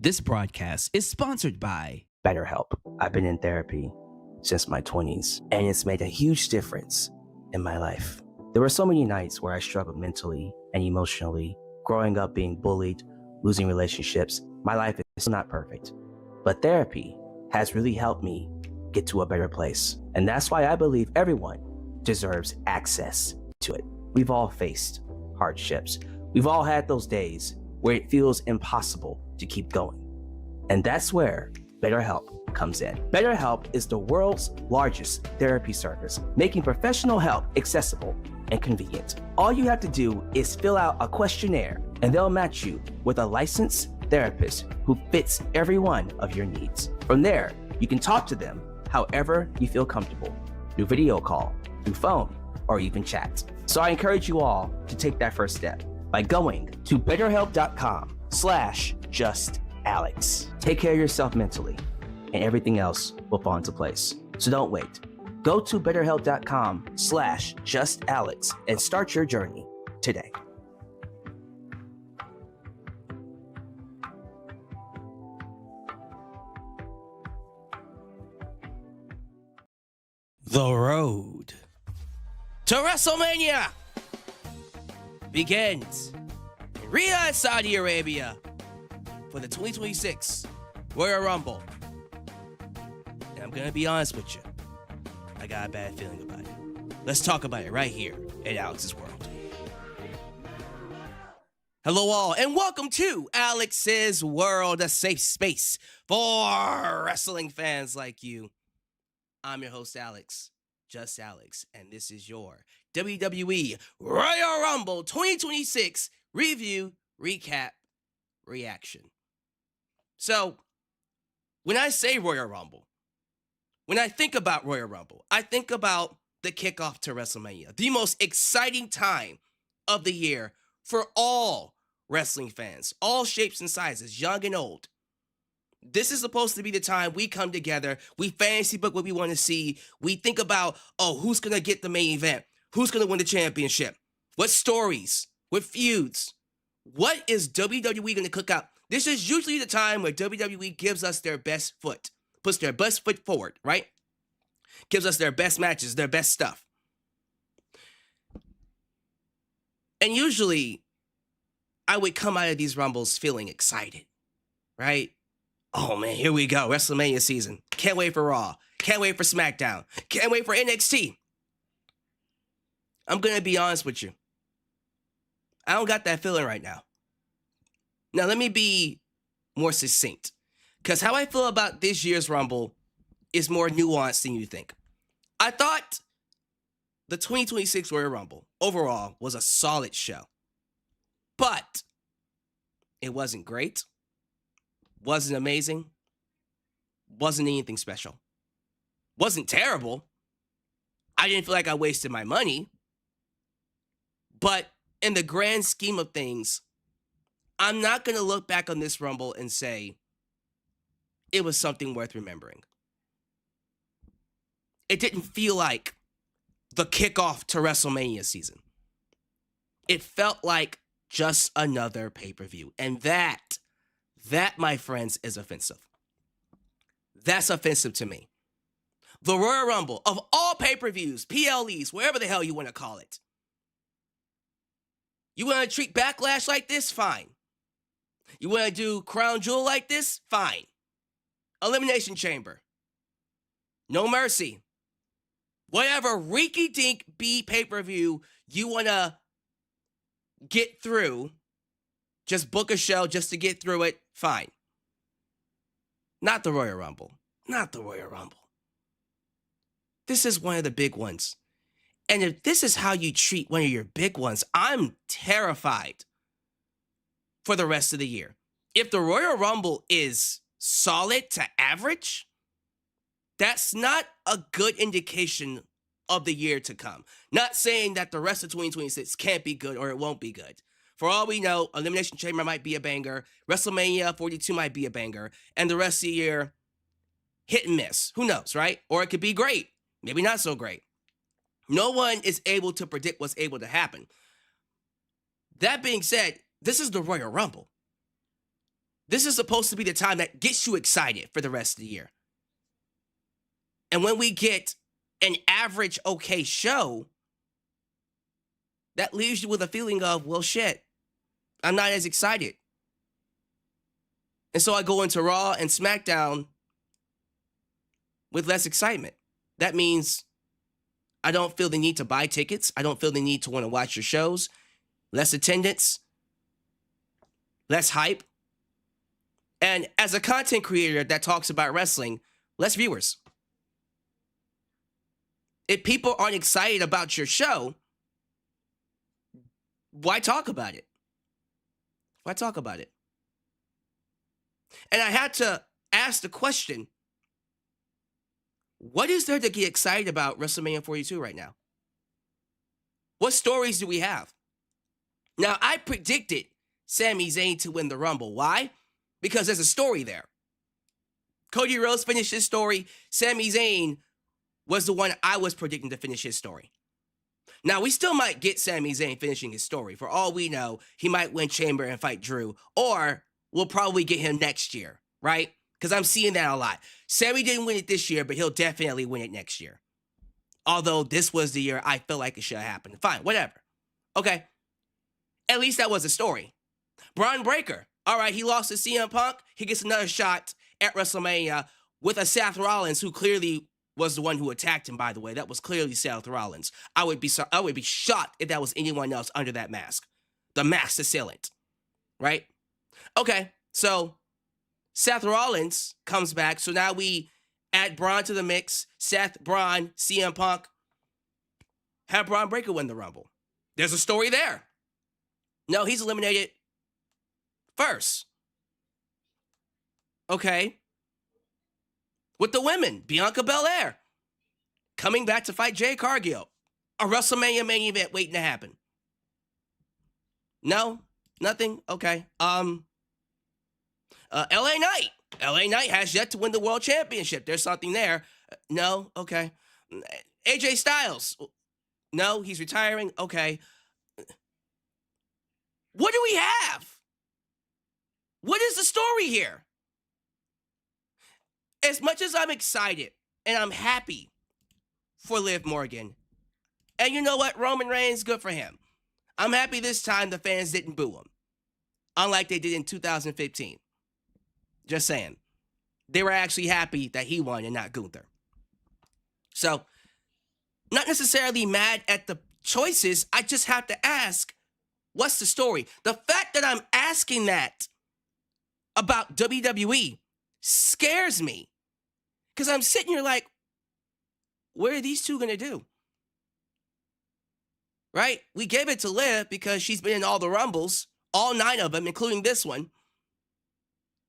This broadcast is sponsored by BetterHelp. I've been in therapy since my 20s, and it's made a huge difference in my life. There were so many nights where I struggled mentally and emotionally, growing up being bullied, losing relationships. My life is not perfect, but therapy has really helped me get to a better place. And that's why I believe everyone deserves access to it. We've all faced hardships. We've all had those days where it feels impossible to keep going. And that's where BetterHelp comes in. BetterHelp is the world's largest therapy service, making professional help accessible and convenient. All you have to do is fill out a questionnaire, and they'll match you with a licensed therapist who fits every one of your needs. From there, you can talk to them however you feel comfortable, through video call, through phone, or even chat. So I encourage you all to take that first step by going to betterhelp.com/justalex. Take care of yourself mentally, and everything else will fall into place. So don't wait. Go to betterhelp.com/justalex and start your journey today. The road to WrestleMania begins in Riyadh, Saudi Arabia for the 2026 Royal Rumble. And I'm going to be honest with you, I got a bad feeling about it. Let's talk about it right here in Alex's World. Hello all, and welcome to Alex's World, a safe space for wrestling fans like you. I'm your host, Alex, just Alex, and this is your WWE Royal Rumble 2026 review, recap, reaction. So, when I say Royal Rumble, when I think about Royal Rumble, I think about the kickoff to WrestleMania, the most exciting time of the year for all wrestling fans, all shapes and sizes, young and old. This is supposed to be the time we come together, we fantasy book what we want to see, we think about, who's going to get the main event, who's going to win the championship, what stories, what feuds, what is WWE going to cook up. This is usually the time where WWE gives us their best foot, puts their best foot forward, right? Gives us their best matches, their best stuff. And usually, I would come out of these Rumbles feeling excited, right? Oh man, here we go, WrestleMania season. Can't wait for Raw. Can't wait for SmackDown. Can't wait for NXT. I'm going to be honest with you. I don't got that feeling right now. Now, let me be more succinct, because how I feel about this year's Rumble is more nuanced than you think. I thought the 2026 Royal Rumble overall was a solid show, but it wasn't great, wasn't amazing, wasn't anything special, wasn't terrible. I didn't feel like I wasted my money, but in the grand scheme of things, I'm not going to look back on this Rumble and say it was something worth remembering. It didn't feel like the kickoff to WrestleMania season. It felt like just another pay-per-view. And that, my friends, is offensive. That's offensive to me. The Royal Rumble, of all pay-per-views, PLEs, wherever the hell you want to call it. You want to treat Backlash like this? Fine. You want to do Crown Jewel like this? Fine. Elimination Chamber. No Mercy. Whatever rinky-dink B pay-per-view you want to get through, just book a show just to get through it, fine. Not the Royal Rumble. Not the Royal Rumble. This is one of the big ones. And if this is how you treat one of your big ones, I'm terrified for the rest of the year. If the Royal Rumble is solid to average, that's not a good indication of the year to come. Not saying that the rest of 2026 can't be good or it won't be good. For all we know, Elimination Chamber might be a banger, WrestleMania 42 might be a banger, and the rest of the year, hit and miss. Who knows, right? Or it could be great, maybe not so great. No one is able to predict what's able to happen. That being said, this is the Royal Rumble. This is supposed to be the time that gets you excited for the rest of the year. And when we get an average okay show, that leaves you with a feeling of, well, shit, I'm not as excited. And so I go into Raw and SmackDown with less excitement. That means I don't feel the need to buy tickets. I don't feel the need to want to watch your shows. Less attendance. Less hype. And as a content creator that talks about wrestling, less viewers. If people aren't excited about your show, why talk about it? Why talk about it? And I had to ask the question, what is there to get excited about WrestleMania 42 right now? What stories do we have? Now, I predicted Sami Zayn to win the Rumble. Why? Because there's a story there. Cody Rhodes finished his story. Sami Zayn was the one I was predicting to finish his story. Now, we still might get Sami Zayn finishing his story. For all we know, he might win Chamber and fight Drew. Or we'll probably get him next year, right? Because I'm seeing that a lot. Sami didn't win it this year, but he'll definitely win it next year. Although this was the year I feel like it should have happened. Fine, whatever. Okay. At least that was a story. Braun Breaker. All right, he lost to CM Punk. He gets another shot at WrestleMania with a Seth Rollins who clearly was the one who attacked him, by the way. That was clearly Seth Rollins. I would be shocked if that was anyone else under that mask. The masked assailant. Right? Okay, so Seth Rollins comes back. So now we add Braun to the mix. Seth, Braun, CM Punk. Have Braun Breaker win the Rumble. There's a story there. No, he's eliminated first. Okay. With the women, Bianca Belair coming back to fight Jade Cargill. A WrestleMania main event waiting to happen. No? Nothing? Okay. LA Knight. LA Knight has yet to win the World Championship. There's something there. No? Okay. AJ Styles. No, he's retiring. Okay. What do we have? What is the story here? As much as I'm excited and I'm happy for Liv Morgan, and you know what? Roman Reigns, good for him. I'm happy this time the fans didn't boo him, unlike they did in 2015. Just saying. They were actually happy that he won and not Gunther. So, not necessarily mad at the choices. I just have to ask, what's the story? The fact that I'm asking that about WWE scares me. Because I'm sitting here like, what are these two going to do? Right? We gave it to Liv because she's been in all the Rumbles, all 9 of them, including this one.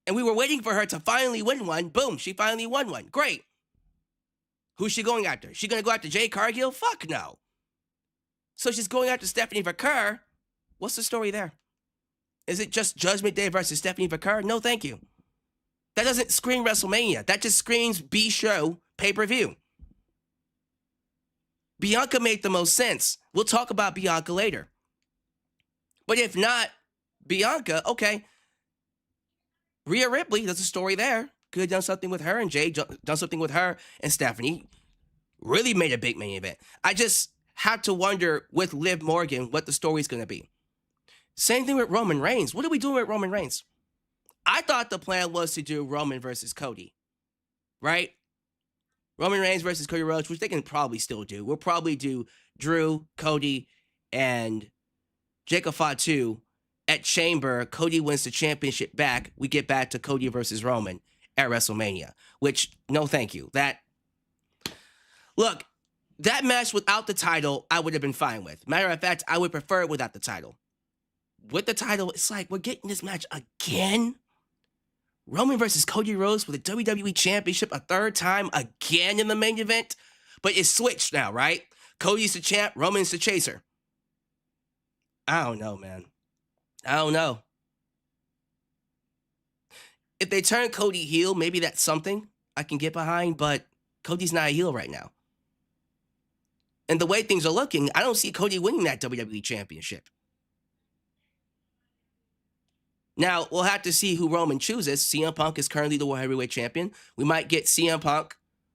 And we were waiting for her to finally win one. Boom, she finally won one. Great. Who's she going after? Is she going to go after Jade Cargill? Fuck no. So she's going after Stephanie Vaquer. What's the story there? Is it just Judgment Day versus Stephanie Vaquer? No, thank you. That doesn't scream WrestleMania. That just screams B-show pay-per-view. Bianca made the most sense. We'll talk about Bianca later. But if not Bianca, okay. Rhea Ripley, there's a story there. Could have done something with her and Jay, done something with her and Stephanie. Really made a big main event. I just have to wonder with Liv Morgan what the story's going to be. Same thing with Roman Reigns. What are we doing with Roman Reigns? I thought the plan was to do Roman versus Cody, right? Roman Reigns versus Cody Rhodes, which they can probably still do. We'll probably do Drew, Cody, and Jacob Fatu at Chamber. Cody wins the championship back. We get back to Cody versus Roman at WrestleMania, which, no thank you. Look, that match without the title, I would have been fine with. Matter of fact, I would prefer it without the title. With the title, it's like, we're getting this match again? Roman versus Cody Rhodes for the WWE Championship a third time again in the main event? But it's switched now, right? Cody's the champ, Roman's the chaser. I don't know, man. I don't know. If they turn Cody heel, maybe that's something I can get behind, but Cody's not a heel right now. And the way things are looking, I don't see Cody winning that WWE Championship. Now, we'll have to see who Roman chooses. CM Punk is currently the World Heavyweight Champion. We might get CM Punk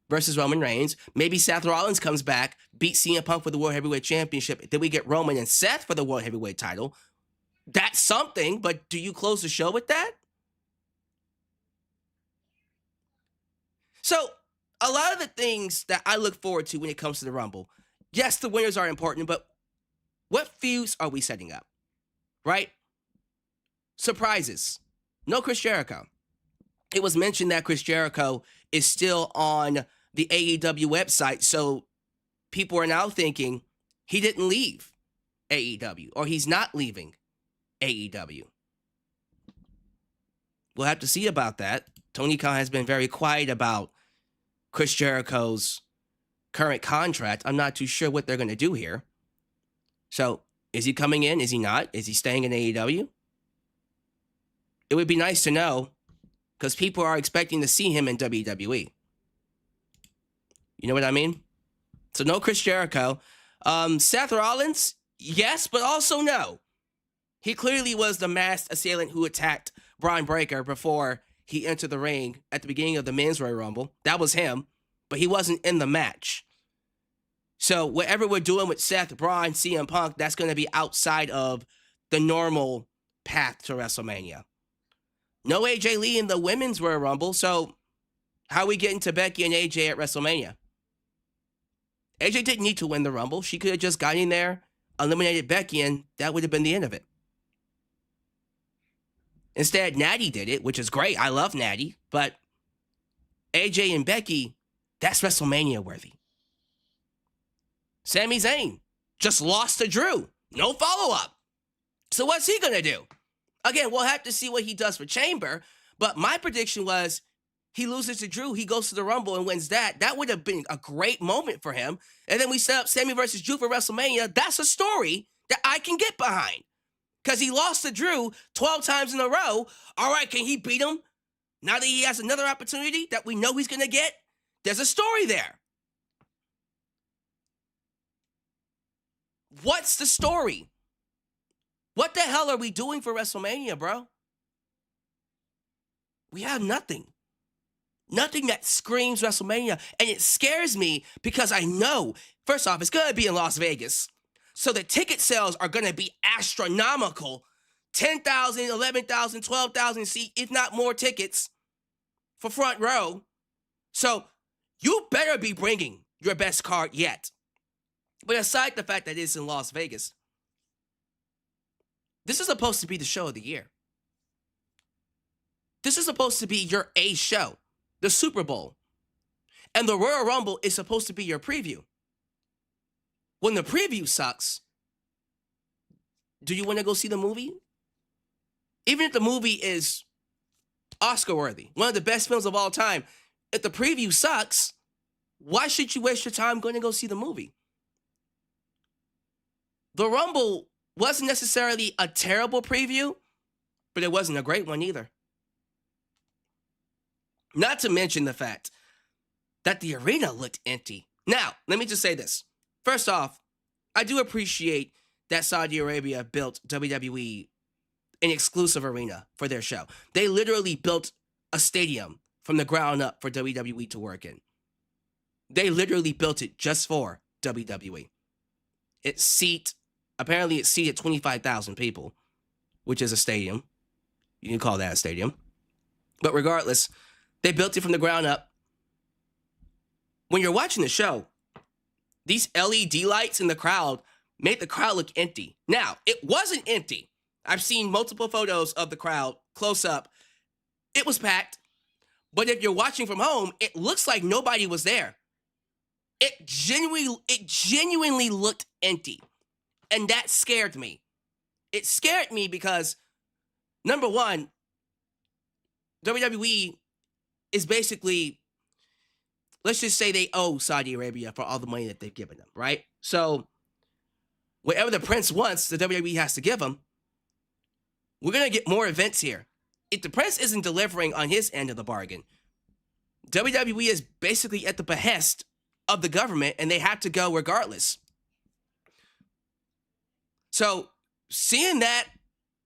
versus Roman Reigns. Maybe Seth Rollins comes back, beats CM Punk for the World Heavyweight Championship. Then we get Roman and Seth for the World Heavyweight title. That's something, but do you close the show with that? So, a lot of the things that I look forward to when it comes to the Rumble, yes, the winners are important, but what feuds are we setting up? Right? Surprises. No Chris Jericho. It was mentioned that Chris Jericho is still on the AEW website, so people are now thinking he didn't leave AEW, or he's not leaving AEW. We'll have to see about that. Tony Khan has been very quiet about Chris Jericho's current contract. I'm not too sure what they're going to do here. So, is he coming in? Is he not? Is he staying in AEW? It would be nice to know, because people are expecting to see him in WWE. You know what I mean? So no Chris Jericho. Seth Rollins, yes, but also no. He clearly was the masked assailant who attacked Braun Breaker before he entered the ring at the beginning of the Men's Royal Rumble. That was him, but he wasn't in the match. So whatever we're doing with Seth, Braun, CM Punk, that's going to be outside of the normal path to WrestleMania. No AJ Lee in the Women's Royal Rumble, so how are we getting to Becky and AJ at WrestleMania? AJ didn't need to win the Rumble. She could have just got in there, eliminated Becky, and that would have been the end of it. Instead, Natty did it, which is great. I love Natty, but AJ and Becky, that's WrestleMania worthy. Sami Zayn just lost to Drew. No follow-up. So what's he going to do? Again, we'll have to see what he does for Chamber, but my prediction was he loses to Drew, he goes to the Rumble and wins that. That would have been a great moment for him. And then we set up Sami versus Drew for WrestleMania. That's a story that I can get behind. Because he lost to Drew 12 times in a row. All right, can he beat him? Now that he has another opportunity that we know he's going to get, there's a story there. What's the story? What the hell are we doing for WrestleMania, bro? We have nothing. Nothing that screams WrestleMania. And it scares me because I know, first off, it's going to be in Las Vegas. So the ticket sales are going to be astronomical. 10,000, 11,000, 12,000 seat, if not more tickets for front row. So you better be bringing your best card yet. But aside the fact that it's in Las Vegas, this is supposed to be the show of the year. This is supposed to be your A show, the Super Bowl. And the Royal Rumble is supposed to be your preview. When the preview sucks, do you want to go see the movie? Even if the movie is Oscar-worthy, one of the best films of all time, if the preview sucks, why should you waste your time going to go see the movie? The Rumble wasn't necessarily a terrible preview, but it wasn't a great one either. Not to mention the fact that the arena looked empty. Now, let me just say this. First off, I do appreciate that Saudi Arabia built WWE an exclusive arena for their show. They literally built a stadium from the ground up for WWE to work in. They literally built it just for WWE. Apparently it seated 25,000 people, which is a stadium. You can call that a stadium. But regardless, they built it from the ground up. When you're watching the show, these LED lights in the crowd made the crowd look empty. Now, it wasn't empty. I've seen multiple photos of the crowd close up. It was packed. But if you're watching from home, it looks like nobody was there. It genuinely looked empty. And that scared me. It scared me because, number one, WWE is basically, let's just say they owe Saudi Arabia for all the money that they've given them, right? So, whatever the prince wants, the WWE has to give him. We're going to get more events here. If the prince isn't delivering on his end of the bargain, WWE is basically at the behest of the government, and they have to go regardless. So, seeing that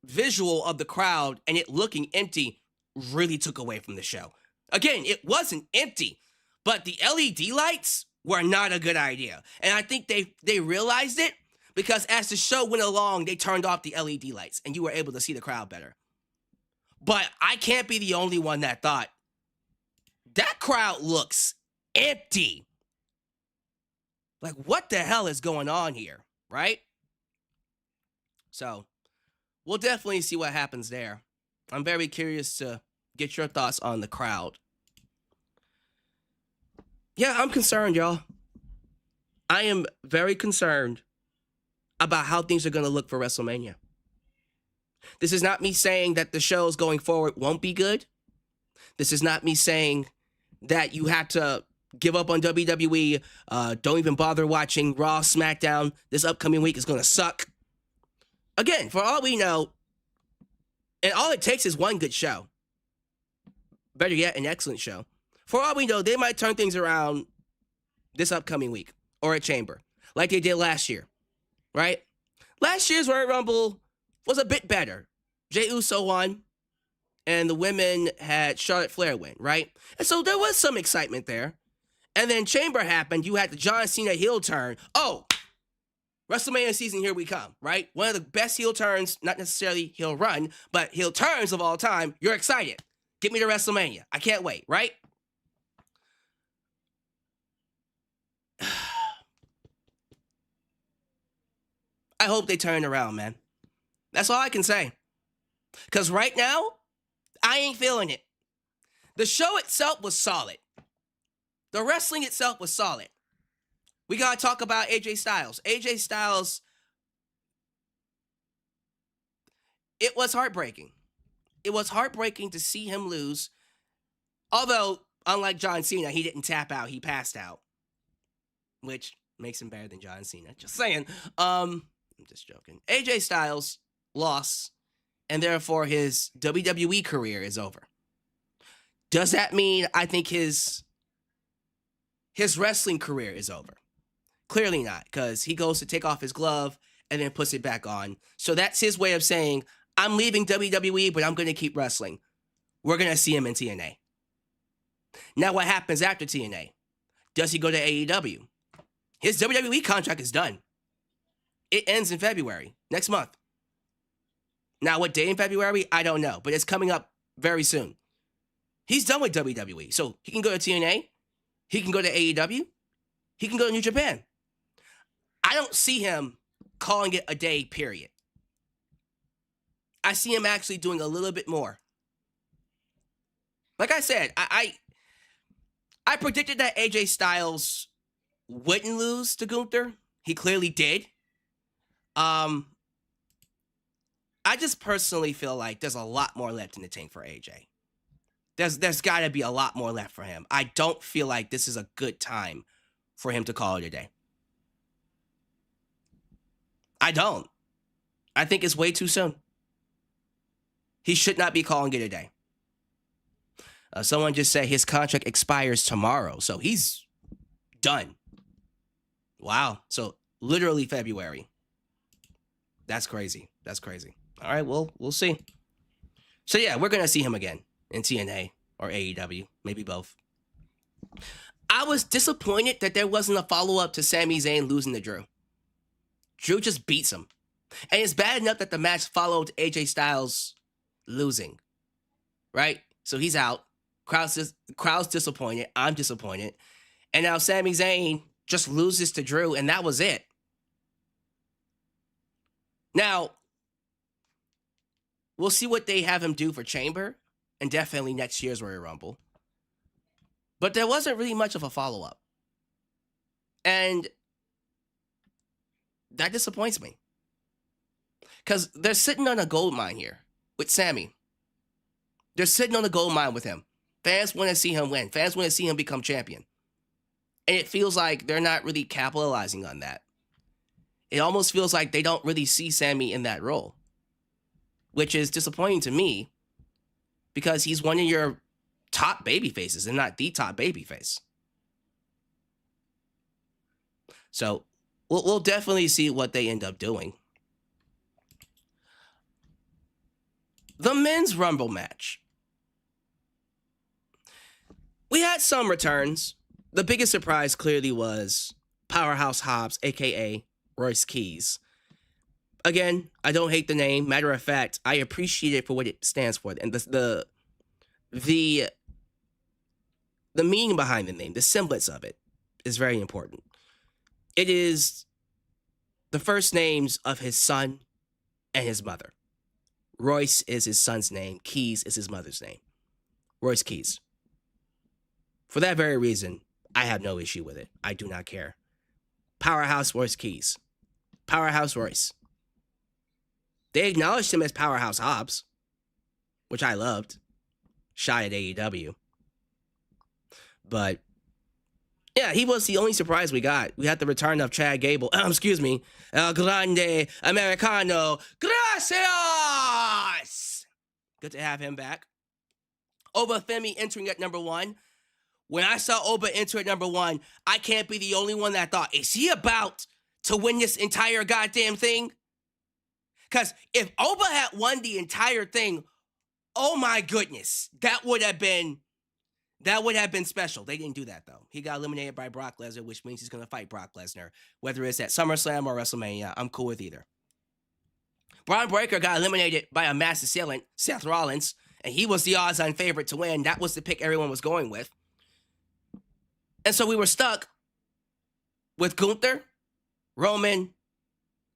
visual of the crowd and it looking empty really took away from the show. Again, it wasn't empty, but the LED lights were not a good idea. And I think they realized it because as the show went along, they turned off the LED lights and you were able to see the crowd better. But I can't be the only one that thought, that crowd looks empty. Like, what the hell is going on here, right? So, we'll definitely see what happens there. I'm very curious to get your thoughts on the crowd. Yeah, I'm concerned, y'all. I am very concerned about how things are going to look for WrestleMania. This is not me saying that the shows going forward won't be good. This is not me saying that you have to give up on WWE. Don't even bother watching Raw, SmackDown. This upcoming week is going to suck. Again, for all we know, and all it takes is one good show. Better yet, an excellent show. For all we know, they might turn things around this upcoming week or at Chamber, like they did last year, right? Last year's Royal Rumble was a bit better. Jey Uso won, and the women had Charlotte Flair win, right? And so there was some excitement there. And then Chamber happened. You had the John Cena heel turn. Oh, WrestleMania season, here we come, right? One of the best heel turns, not necessarily heel run, but heel turns of all time. You're excited. Get me to WrestleMania. I can't wait, right? I hope they turn around, man. That's all I can say. Because right now, I ain't feeling it. The show itself was solid. The wrestling itself was solid. We got to talk about AJ Styles. AJ Styles, it was heartbreaking. It was heartbreaking to see him lose. Although, unlike John Cena, he didn't tap out. He passed out. Which makes him better than John Cena. Just saying. I'm just joking. AJ Styles lost, and therefore his WWE career is over. Does that mean I think his wrestling career is over? Clearly not, because he goes to take off his glove and then puts it back on. So that's his way of saying, I'm leaving WWE, but I'm going to keep wrestling. We're going to see him in TNA. Now what happens after TNA? Does he go to AEW? His WWE contract is done. It ends in February, next month. Now, what day in February? I don't know, but it's coming up very soon. He's done with WWE, so he can go to TNA, he can go to AEW, he can go to New Japan. I don't see him calling it a day, period. I see him actually doing a little bit more. Like I said, I predicted that AJ Styles wouldn't lose to Gunther. He clearly did. I just personally feel like there's a lot more left in the tank for AJ. There's got to be a lot more left for him. I don't feel like this is a good time for him to call it a day. I don't. I think it's way too soon. He should not be calling it a day. Someone just said his contract expires tomorrow, so he's done. Wow. So literally February. That's crazy. That's crazy. All right, well, we'll see. So yeah, we're going to see him again in TNA or AEW, maybe both. I was disappointed that there wasn't a follow-up to Sami Zayn losing to Drew. Drew just beats him. And it's bad enough that the match followed AJ Styles losing, right? So he's out. Crowd's disappointed. I'm disappointed. And now Sami Zayn just loses to Drew, and that was it. Now, we'll see what they have him do for Chamber, and definitely next year's Royal Rumble. But there wasn't really much of a follow-up. And that disappoints me. Because they're sitting on a gold mine here with Sami. They're sitting on a gold mine with him. Fans want to see him win. Fans want to see him become champion. And it feels like they're not really capitalizing on that. It almost feels like they don't really see Sami in that role. Which is disappointing to me. Because he's one of your top baby faces and not the top baby face. So we'll definitely see what they end up doing. The men's Rumble match. We had some returns. The biggest surprise clearly was Powerhouse Hobbs, a.k.a. Royce Keys. Again, I don't hate the name. Matter of fact, I appreciate it for what it stands for. And the meaning behind the name, the semblance of it, is very important. It is the first names of his son and his mother. Royce is his son's name. Keys is his mother's name. Royce Keys. For that very reason, I have no issue with it. I do not care. Powerhouse Royce Keys. Powerhouse Royce. They acknowledged him as Powerhouse Hobbs, which I loved. Shy at AEW. But, yeah, he was the only surprise we got. We had the return of Chad Gable. Excuse me. El Grande Americano. Gracias! Good to have him back. Oba Femi entering at number 1. When I saw Oba enter at number 1, I can't be the only one that thought, is he about to win this entire goddamn thing? Because if Oba had won the entire thing, oh my goodness, that would have been special. They didn't do that, though. He got eliminated by Brock Lesnar, which means he's going to fight Brock Lesnar. Whether it's at SummerSlam or WrestleMania, I'm cool with either. Braun Breaker got eliminated by a mass assailant, Seth Rollins, and he was the odds-on favorite to win. That was the pick everyone was going with. And so we were stuck with Gunther, Roman,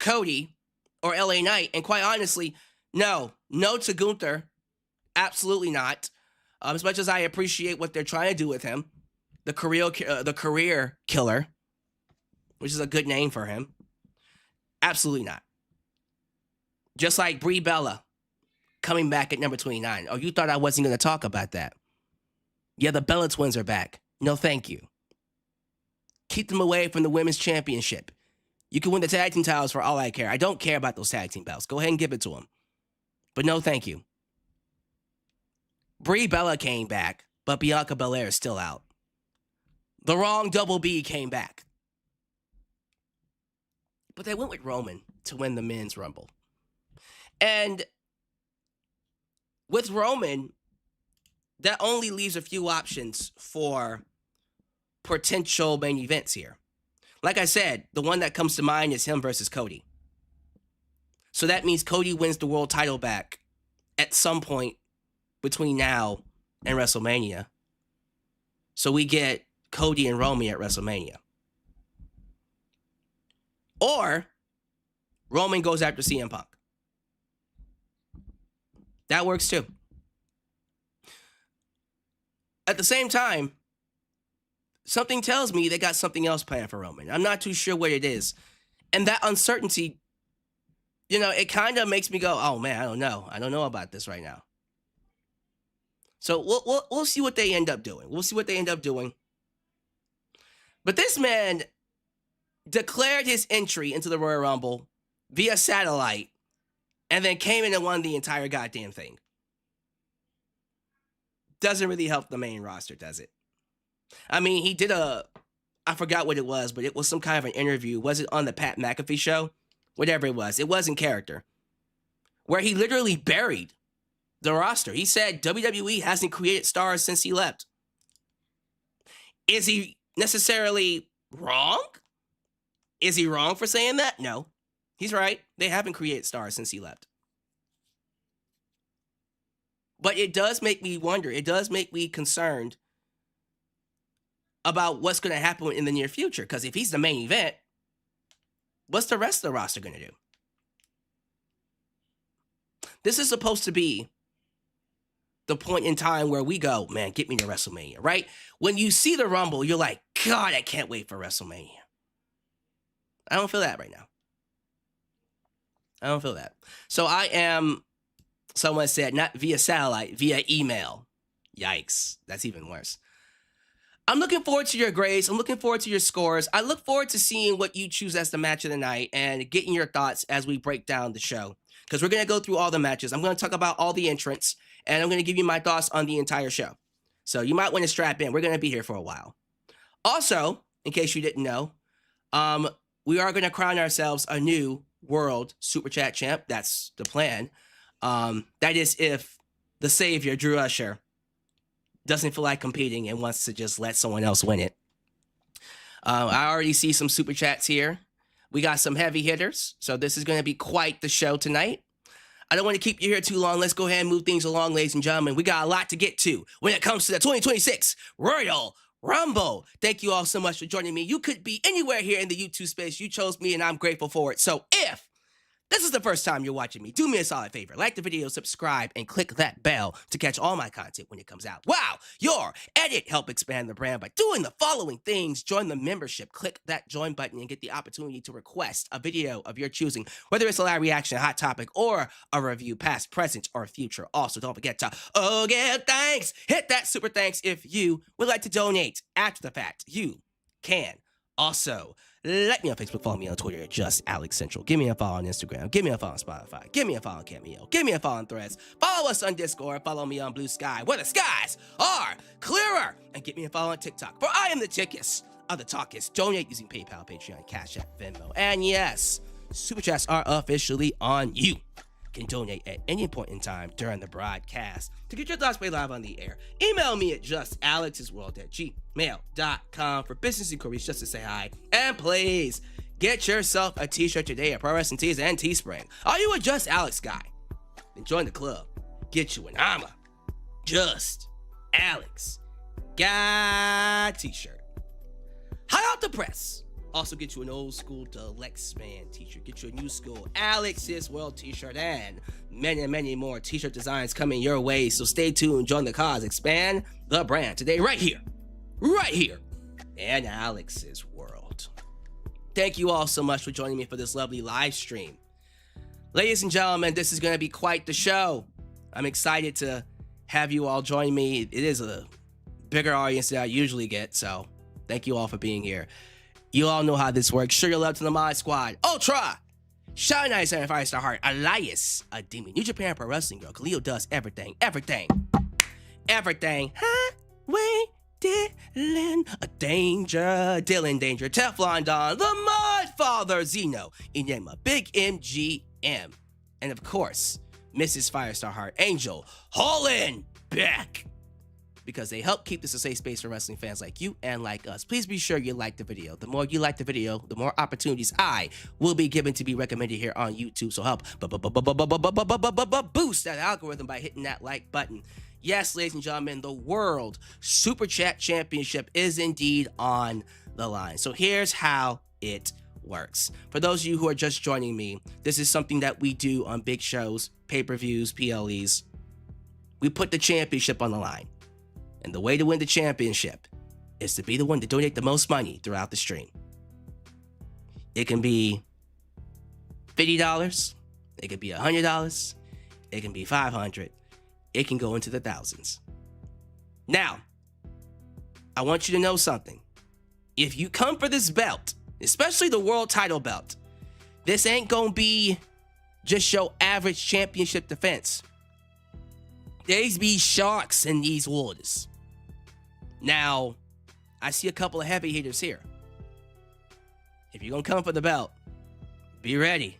Cody, or LA Knight. And quite honestly, no to Gunther. Absolutely not. As much as I appreciate what they're trying to do with him, the career killer, which is a good name for him. Absolutely not. Just like Brie Bella coming back at number 29. Oh, you thought I wasn't going to talk about that? Yeah, the Bella twins are back. No, thank you. Keep them away from the women's championship. You can win the tag team titles for all I care. I don't care about those tag team belts. Go ahead and give it to them. But no, thank you. Brie Bella came back, but Bianca Belair is still out. The wrong Double B came back. But they went with Roman to win the men's Rumble. And with Roman, that only leaves a few options for potential main events here. Like I said, the one that comes to mind is him versus Cody. So that means Cody wins the world title back at some point between now and WrestleMania. So we get Cody and Roman at WrestleMania. Or Roman goes after CM Punk. That works too. At the same time, something tells me they got something else planned for Roman. I'm not too sure what it is. And that uncertainty, it kind of makes me go, oh man, I don't know. I don't know about this right now. So we'll see what they end up doing. But this man declared his entry into the Royal Rumble via satellite and then came in and won the entire goddamn thing. Doesn't really help the main roster, does it? I mean, he did I forgot what it was, but it was some kind of an interview. Was it on the Pat McAfee show? Whatever it was in character. Where he literally buried the roster. He said WWE hasn't created stars since he left. Is he necessarily wrong? Is he wrong for saying that? No. He's right. They haven't created stars since he left. But it does make me wonder. It does make me concerned about what's going to happen in the near future. Because if he's the main event, what's the rest of the roster going to do? This is supposed to be the point in time where we go, man, get me to WrestleMania, right? When you see the Rumble, you're like, God, I can't wait for WrestleMania. I don't feel that right now. I don't feel that. So I am, someone said, not via satellite, via email. Yikes. That's even worse. I'm looking forward to your grades. I'm looking forward to your scores. I look forward to seeing what you choose as the match of the night and getting your thoughts as we break down the show. Because we're going to go through all the matches. I'm going to talk about all the entrants, and I'm going to give you my thoughts on the entire show. So you might want to strap in. We're going to be here for a while. Also, in case you didn't know, we are going to crown ourselves a new World Super Chat champ. That's the plan. That is if the savior, Drew Usher, doesn't feel like competing and wants to just let someone else win it. I already see some super chats here. We got some heavy hitters, so this is going to be quite the show tonight. I don't want to keep you here too long. Let's go ahead and move things along, ladies and gentlemen. We got a lot to get to when it comes to the 2026 Royal Rumble. Thank you all so much for joining me. You could be anywhere here in the YouTube space. You chose me, and I'm grateful for it. So if this is the first time you're watching me, do me a solid favor. Like the video, subscribe, and click that bell to catch all my content when it comes out. Wow, your edit help expand the brand by doing the following things. Join the membership. Click that join button and get the opportunity to request a video of your choosing, whether it's a live reaction, a hot topic, or a review, past, present, or future. Also, don't forget to give thanks. Hit that super thanks if you would like to donate after the fact. You can also let me on Facebook, follow me on Twitter at Just Alex Central. Give me a follow on Instagram. Give me a follow on Spotify. Give me a follow on Cameo. Give me a follow on Threads. Follow us on Discord. Follow me on Blue Sky, where the skies are clearer. And give me a follow on TikTok, for I am the tickest of the talkest. Donate using PayPal, Patreon, Cash App, Venmo. And yes, Super Chats are officially on you. Can donate at any point in time during the broadcast. To get your thoughts played live on the air, email me at justalexsworld@gmail.com for business inquiries, just to say hi. And please get yourself a t-shirt today at Pro Wrestling Tees and Teespring. Are you a Just Alex guy? Then join the club. Get you an I'm a Just Alex guy t-shirt. Hot out the press. Also get you an old school Deluxe Man t-shirt. Get you a new school Alex's World t-shirt, and many, many more t-shirt designs coming your way. So stay tuned, join the cause, expand the brand today, right here in Alex's World. Thank you all so much for joining me for this lovely live stream. Ladies and gentlemen, this is going to be quite the show. I'm excited to have you all join me. It is a bigger audience than I usually get, so thank you all for being here. You all know how this works. Show your love to the Mod Squad. Ultra! Shine Nice and Firestar Heart. Elias, a demon. New Japan Pro Wrestling Girl. Khalil does everything. Huh? Wait, Dylan. A Danger. Dylan Danger. Teflon Don. The Mod Father. Zeno. Enigma. Big MGM. And of course, Mrs. Firestar Heart. Angel. Holland. Beck. Because they help keep this a safe space for wrestling fans like you and like us. Please be sure you like the video. The more you like the video, the more opportunities I will be given to be recommended here on YouTube. So help boost that algorithm by hitting that like button. Yes, ladies and gentlemen, the World Super Chat Championship is indeed on the line. So here's how it works. For those of you who are just joining me, this is something that we do on big shows, pay-per-views, PLEs. We put the championship on the line. And the way to win the championship is to be the one to donate the most money throughout the stream. It can be $50, it can be $100, it can be $500, it can go into the thousands. Now, I want you to know something. If you come for this belt, especially the world title belt, this ain't gonna be just your average championship defense. There's be sharks in these waters. Now, I see a couple of heavy hitters here. If you're going to come for the belt, be ready.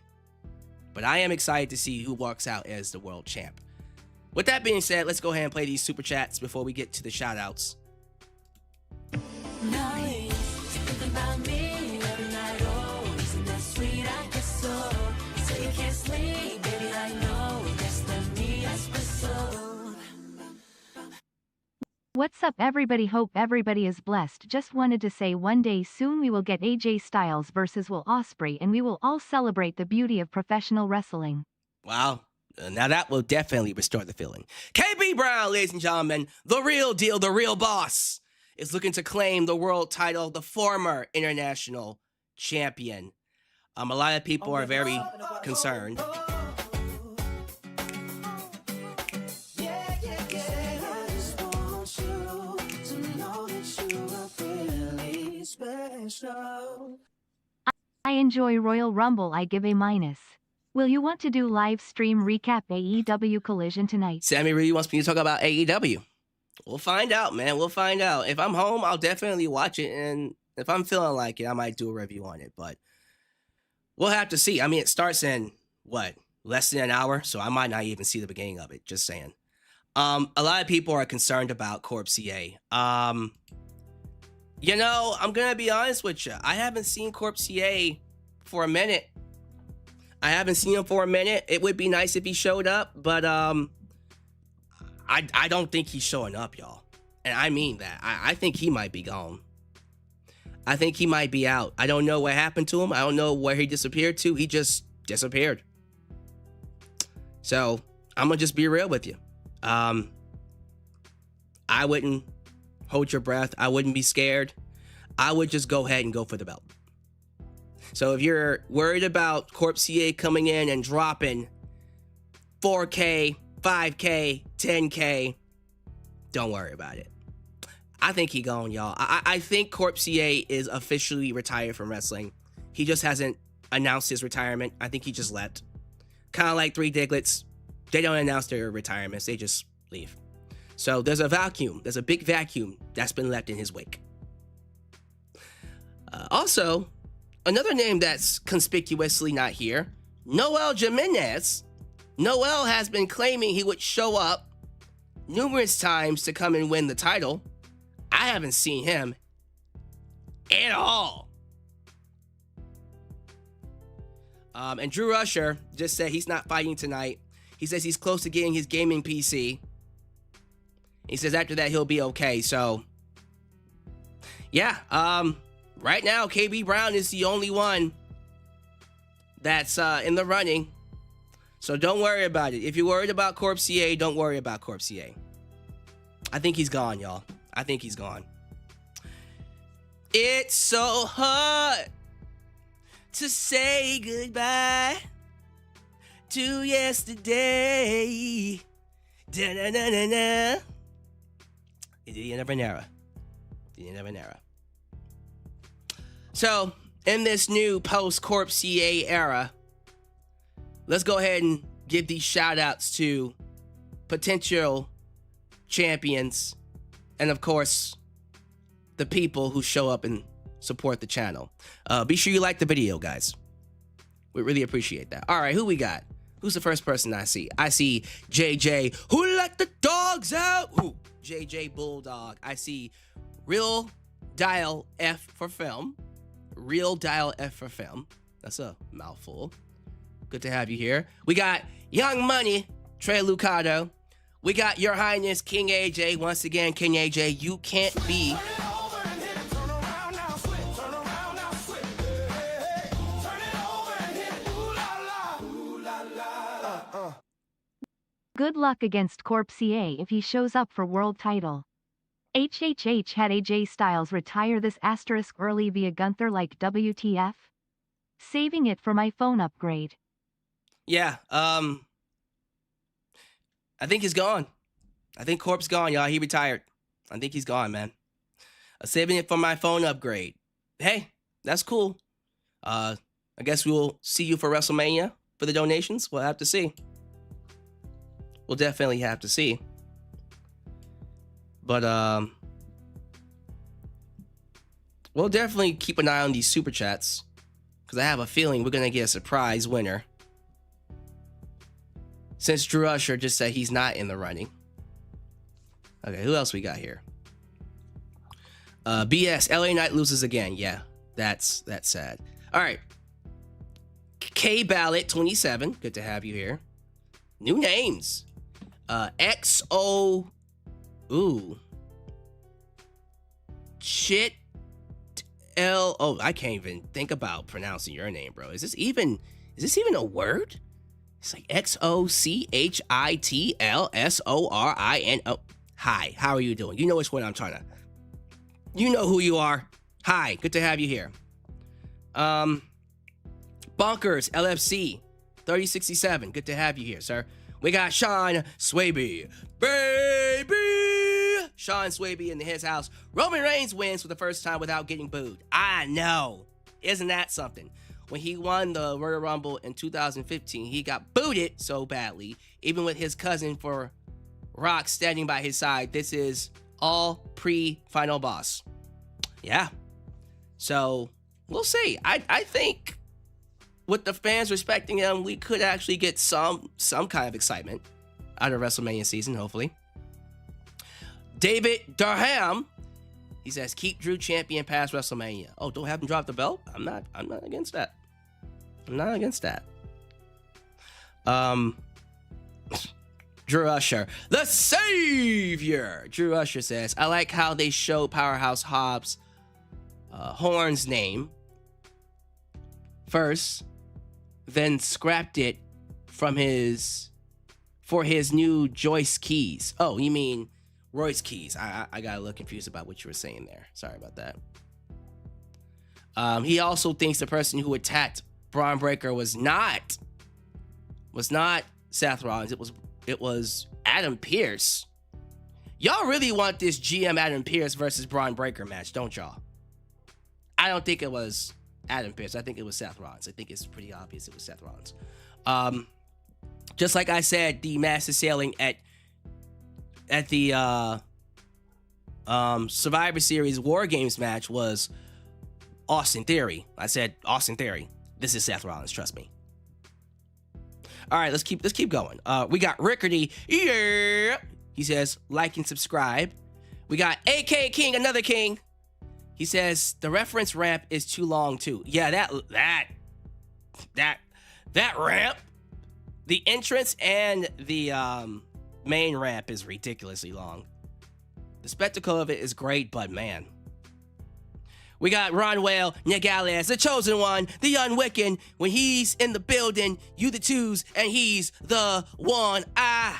But I am excited to see who walks out as the world champ. With that being said, let's go ahead and play these super chats before we get to the shout outs. What's up everybody, hope everybody is blessed. Just wanted to say one day soon we will get AJ Styles versus Will Ospreay and we will all celebrate the beauty of professional wrestling. Wow. Now that will definitely restore the feeling. KB Brown, ladies and gentlemen, the real deal, the real boss, is looking to claim the world title, the former international champion. A lot of people are very concerned. I enjoy Royal Rumble. I give A-. Will you want to do live stream recap AEW Collision tonight? Sammy really wants me to talk about AEW. We'll find out, man. We'll find out. If I'm home, I'll definitely watch it. And if I'm feeling like it, I might do a review on it. But we'll have to see. I mean, it starts in, what, less than an hour, so I might not even see the beginning of it. Just saying. A lot of people are concerned about Corp CA. You know, I'm gonna be honest with you. I haven't seen Corp CA for a minute. I haven't seen him for a minute. It would be nice if he showed up, but I don't think he's showing up, y'all. And I mean that. I think he might be gone. I think he might be out. I don't know what happened to him. I don't know where he disappeared to. He just disappeared. So I'm gonna just be real with you. I wouldn't hold your breath. I wouldn't be scared. I would just go ahead and go for the belt. So if you're worried about Corp CA coming in and dropping 4K, 5K, 10K, don't worry about it. I think he gone, y'all. I think Corp CA is officially retired from wrestling. He just hasn't announced his retirement. I think he just left. Kind of like Three Diglets. They don't announce their retirements. They just leave. So there's a vacuum. There's a big vacuum that's been left in his wake. Also, another name that's conspicuously not here, Noel Jimenez. Noel has been claiming he would show up numerous times to come and win the title. I haven't seen him at all. And Drew Rusher just said he's not fighting tonight. He says he's close to getting his gaming PC. He says after that he'll be okay. So, yeah. Right now, KB Brown is the only one that's in the running. So don't worry about it. If you're worried about Corp CA, don't worry about Corp CA. I think he's gone, y'all. I think he's gone. It's so hard to say goodbye to yesterday. Da-na-na-na-na. The end of an era. The end of an era. So, in this new post-Corp CA era, let's go ahead and give these shout-outs to potential champions and, of course, the people who show up and support the channel. Be sure you like the video, guys. We really appreciate that. All right, who we got? Who's the first person I see? I see JJ, who let the dogs out. Ooh, JJ Bulldog. I see Real Dial F for Film. Real Dial F for Film. That's a mouthful. Good to have you here. We got Young Money, Trey Lucado. We got Your Highness, King AJ. Once again, King AJ, you can't be... Good luck against Corp CA if he shows up for world title. HHH had AJ Styles retire this asterisk early via Gunther like WTF? Saving it for my phone upgrade. Yeah, I think he's gone. I think Corp's gone, y'all. He retired. I think he's gone, man. Saving it for my phone upgrade. Hey, that's cool. I guess we'll see you for WrestleMania for the donations. We'll have to see. We'll definitely have to see. But we'll definitely keep an eye on these super chats, because I have a feeling we're gonna get a surprise winner. Since Drew Usher just said he's not in the running. Okay, who else we got here? BS, LA Knight loses again. Yeah, that's sad. All right. K Ballot 27, good to have you here. New names. XO. Ooh. Chit L. Oh, I can't even think about pronouncing your name, bro. Is this even a word? It's like XOCHITLSORINO. Hi, how are you doing? You know which one I'm trying to. You know who you are. Hi, good to have you here. Bonkers LFC 3067. Good to have you here, sir. We got Sean Swaby, baby. Sean Swaby in his house. Roman Reigns wins for the first time without getting booed. I know. Isn't that something? When he won the Royal Rumble in 2015, he got booted so badly, even with his cousin for Rock standing by his side. This is all pre-Final Boss. Yeah. So, we'll see. I think with the fans respecting him, we could actually get some kind of excitement out of WrestleMania season, hopefully. David Durham, he says, keep Drew champion past WrestleMania. Oh, don't have him drop the belt? I'm not against that. I'm not against that. Drew Usher, the savior. Drew Usher says, I like how they show Powerhouse Hobbs Horn's name first, then scrapped it for his new Joyce keys. Oh, you mean Royce keys? I got a little confused about what you were saying there. Sorry about that. He also thinks the person who attacked Braun Breaker was not Seth Rollins. It was Adam Pearce. Y'all really want this GM Adam Pearce versus Braun Breaker match, don't y'all? I don't think it was Adam Pearce. I think it was Seth Rollins. I think it's pretty obvious it was Seth Rollins. Just like I said, the master sailing at the Survivor Series War Games match was Austin Theory. I said Austin Theory. This is Seth Rollins, trust me. All right, let's keep going. We got Rickardy. Yeah. He says, like and subscribe. We got AK King, another king. He says, the reference ramp is too long too. Yeah, that ramp, the entrance and the main ramp is ridiculously long. The spectacle of it is great, but man. We got Ron Whale, Nagales, the chosen one, the unwicked. When he's in the building, you the twos, and he's the one. I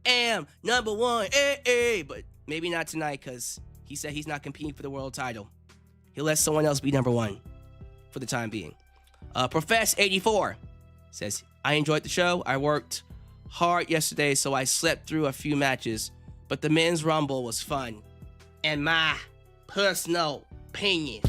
am number one. But maybe not tonight, because he said he's not competing for the world title. He'll let someone else be number one for the time being. Profess84 says, I enjoyed the show. I worked hard yesterday, so I slept through a few matches, but the men's rumble was fun. And my personal opinion.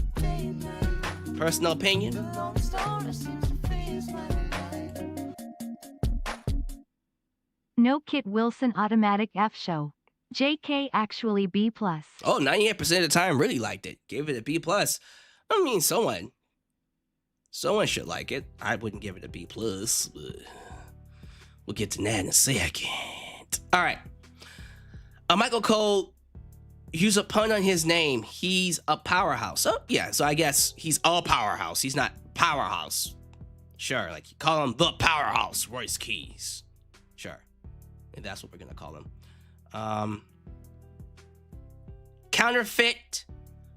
No Kit Wilson automatic F show. JK actually B+. Oh, 98% of the time really liked it. Gave it a B+. I mean, someone should like it. I wouldn't give it a B+, but we'll get to that in a second. All right. Michael Cole used a pun on his name. He's a powerhouse. Oh, yeah, so I guess he's a powerhouse. He's not powerhouse. Sure, like you call him the powerhouse, Royce Keys. Sure. And that's what we're going to call him. Counterfeit,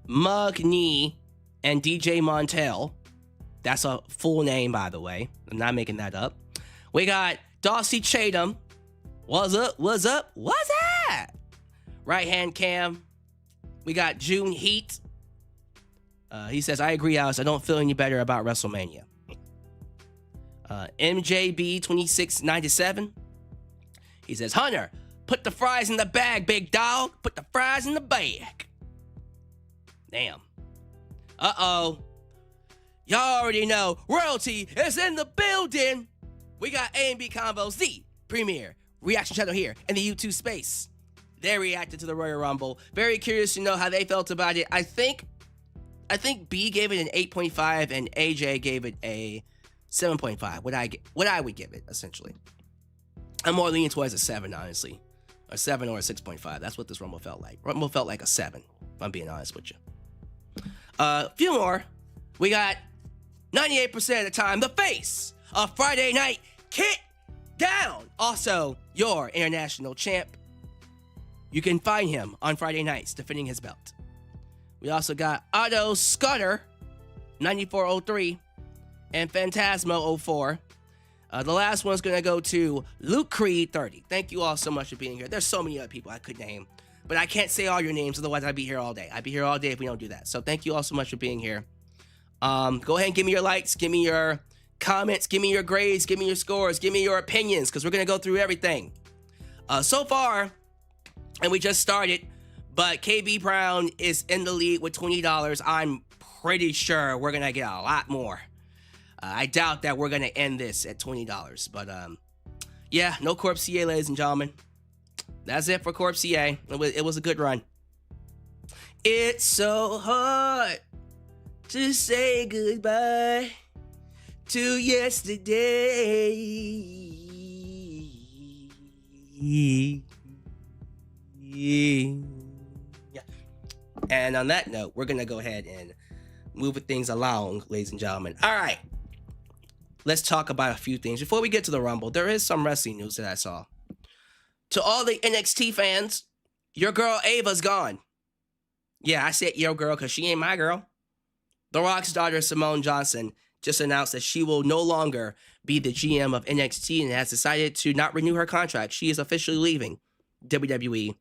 Mugni, and DJ Montel. That's a full name, by the way. I'm not making that up. We got Darcy Chatham. What's up? What's that? Right hand cam. We got June Heat. He says, I agree, Alice. I don't feel any better about WrestleMania. MJB 2697. He says, Hunter, put the fries in the bag, big dog. Put the fries in the bag. Damn. Uh-oh. Y'all already know royalty is in the building. We got A&B Combos, the premier reaction channel here in the YouTube space. They reacted to the Royal Rumble. Very curious to know how they felt about it. I think B gave it an 8.5 and AJ gave it a 7.5. What I would give it, essentially. I'm more leaning towards a 7, honestly. A 7 or a 6.5. That's what this Rumble felt like. Rumble felt like a 7, if I'm being honest with you. A few more. We got 98% of the time, the face of Friday Night Kick Down. Also, your international champ. You can find him on Friday nights defending his belt. We also got Otto Scudder, 9403, and Phantasmo 04. The last one's going to go to Luke Creed 30. Thank you all so much for being here. There's so many other people I could name, but I can't say all your names, otherwise I'd be here all day. I'd be here all day if we don't do that. So thank you all so much for being here. Go ahead and give me your likes, give me your comments, give me your grades, give me your scores, give me your opinions, because we're going to go through everything. So far, and we just started, but KB Brown is in the lead with $20. I'm pretty sure we're going to get a lot more. I doubt that we're going to end this at $20. But, yeah, no Corp CA, ladies and gentlemen. That's it for Corp CA. It was a good run. It's so hard to say goodbye to yesterday. Yeah. And on that note, we're going to go ahead and move things along, ladies and gentlemen. All right. Let's talk about a few things. Before we get to the Rumble, there is some wrestling news that I saw. To all the NXT fans, your girl Ava's gone. Yeah, I said your girl because she ain't my girl. The Rock's daughter, Simone Johnson, just announced that she will no longer be the GM of NXT and has decided to not renew her contract. She is officially leaving WWE.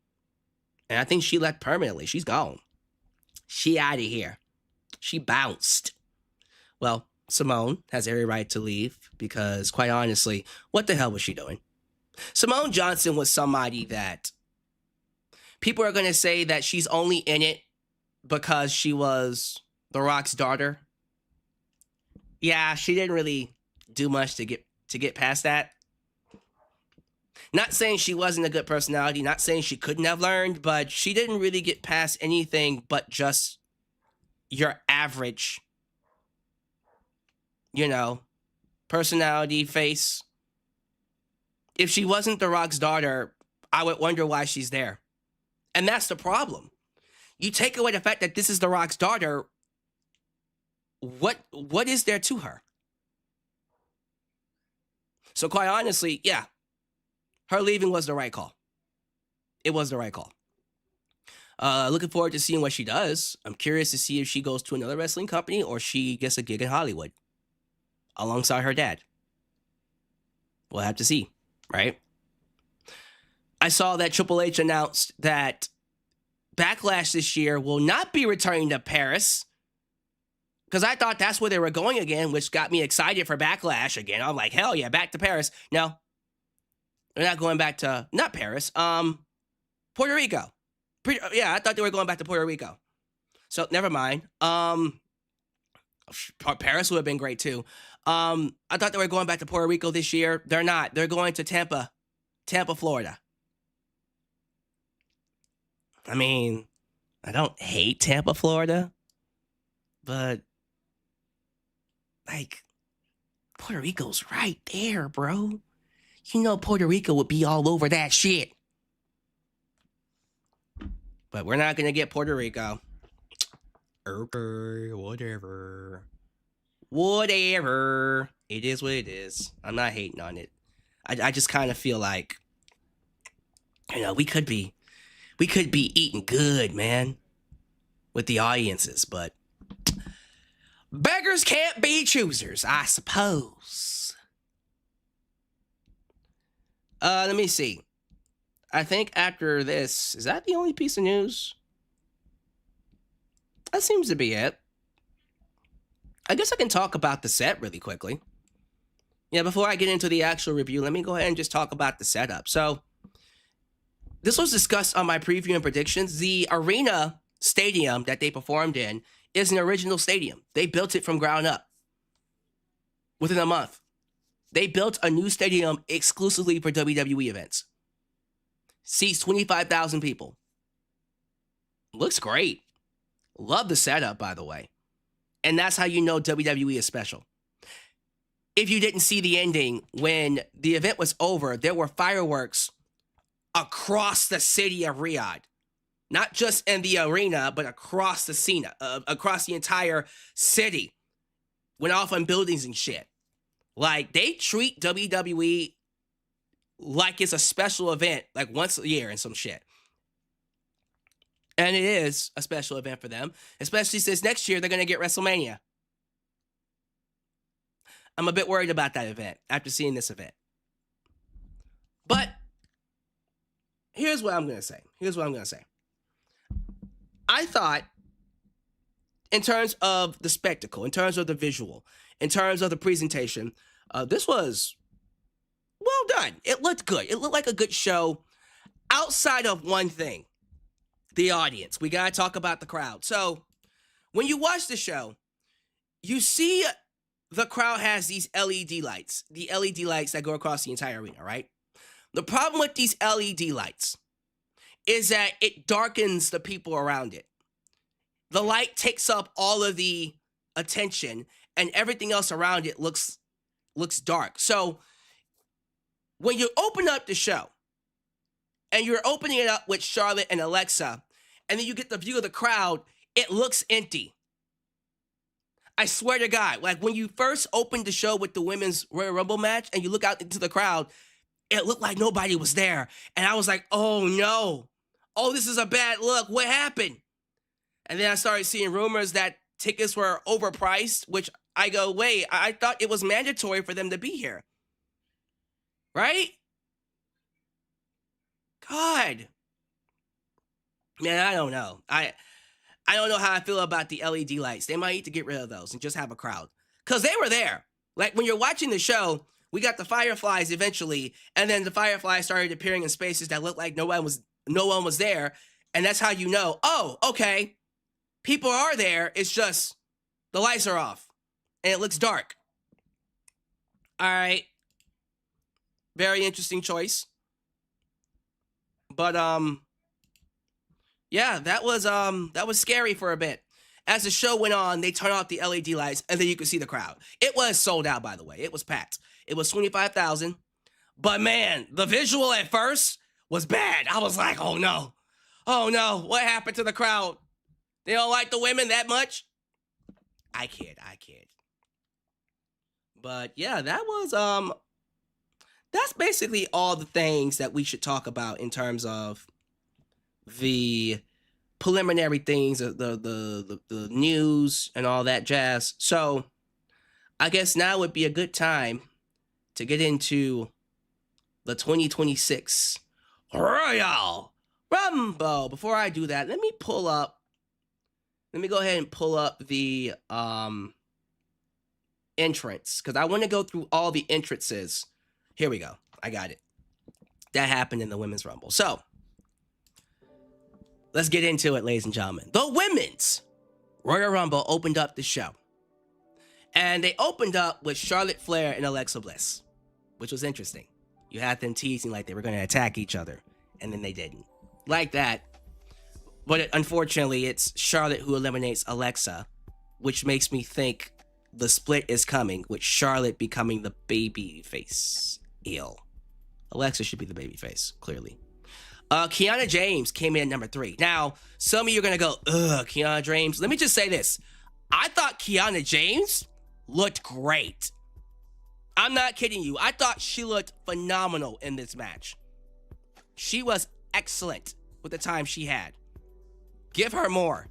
And I think she left permanently. She's gone. She out of here. She bounced. Well, Simone has every right to leave because, quite honestly, what the hell was she doing? Simone Johnson was somebody that people are going to say that she's only in it because she was The Rock's daughter. Yeah, she didn't really do much to get past that. Not saying she wasn't a good personality, not saying she couldn't have learned, but she didn't really get past anything but just your average, personality, face. If she wasn't The Rock's daughter, I would wonder why she's there. And that's the problem. You take away the fact that this is The Rock's daughter, what is there to her? So quite honestly, yeah, her leaving was the right call. It was the right call. Looking forward to seeing what she does. I'm curious to see if she goes to another wrestling company or she gets a gig in Hollywood alongside her dad. We'll have to see, right? I saw that Triple H announced that Backlash this year will not be returning to Paris, because I thought that's where they were going again, which got me excited for Backlash again. I'm like, hell yeah, back to Paris. No, they're not going back to, not Paris, Puerto Rico. I thought they were going back to Puerto Rico. So never mind. Paris would have been great too. I thought they were going back to Puerto Rico this year. They're not. They're going to Tampa, Florida. I mean, I don't hate Tampa, Florida, but like, Puerto Rico's right there, bro. Puerto Rico would be all over that shit. But we're not going to get Puerto Rico. Okay, whatever. Whatever. It is what it is. I'm not hating on it. I just kind of feel like, we could be eating good, man, with the audiences, but beggars can't be choosers, I suppose. Let me see. I think after this, is that the only piece of news? That seems to be it. I guess I can talk about the set really quickly. Yeah, before I get into the actual review, let me go ahead and just talk about the setup. So, this was discussed on my preview and predictions. The arena stadium that they performed in is an original stadium. They built it from ground up within a month. They built a new stadium exclusively for WWE events. Seats 25,000 people. Looks great. Love the setup, by the way. And that's how you know WWE is special. If you didn't see the ending, when the event was over, there were fireworks across the city of Riyadh. Not just in the arena, but across the scene, across the entire city. Went off on buildings and shit. Like, they treat WWE like it's a special event, like once a year and some shit. And it is a special event for them, especially since next year they're going to get WrestleMania. I'm a bit worried about that event after seeing this event. But here's what I'm going to say. I thought, in terms of the spectacle, in terms of the visual, in terms of the presentation, this was well done. It looked good. It looked like a good show outside of one thing. The audience. We got to talk about the crowd. So, when you watch the show, you see the crowd has these LED lights. The LED lights that go across the entire arena, right? The problem with these LED lights is that it darkens the people around it. The light takes up all of the attention and everything else around it looks dark. So when you open up the show and you're opening it up with Charlotte and Alexa, and then you get the view of the crowd, it looks empty. I swear to God, like when you first opened the show with the women's Royal Rumble match and you look out into the crowd, it looked like nobody was there. And I was like, oh no. Oh, this is a bad look. What happened? And then I started seeing rumors that tickets were overpriced, which I go, wait, I thought it was mandatory for them to be here. Right? God. Man, I don't know. I don't know how I feel about the LED lights. They might need to get rid of those and just have a crowd. Because they were there. Like, when you're watching the show, we got the fireflies eventually, and then the fireflies started appearing in spaces that looked like no one was there, and that's how you know, oh, okay, people are there, it's just the lights are off, and it looks dark. All right. Very interesting choice. But, yeah, that was scary for a bit. As the show went on, they turned off the LED lights, and then you could see the crowd. It was sold out, by the way. It was packed. It was 25,000. But man, the visual at first was bad. I was like, oh no. Oh no, what happened to the crowd? They don't like the women that much? I kid. But yeah, that was, that's basically all the things that we should talk about in terms of the preliminary things, the news and all that jazz. So I guess now would be a good time to get into the 2026 Royal Rumble. Before I do that, let me go ahead and pull up the entrants, because I want to go through all the entrances. Here we go. I got it. That happened in the Women's Rumble. So let's get into it, ladies and gentlemen. The Women's Royal Rumble opened up the show. And they opened up with Charlotte Flair and Alexa Bliss, which was interesting. You had them teasing like they were going to attack each other, and then they didn't. Like that. But unfortunately, it's Charlotte who eliminates Alexa, which makes me think the split is coming, with Charlotte becoming the baby face. Ill. Alexa should be the baby face, clearly. Kiana James came in at number 3. Now, some of you are going to go, ugh, Kiana James. Let me just say this. I thought Kiana James looked great. I'm not kidding you. I thought she looked phenomenal in this match. She was excellent with the time she had. Give her more.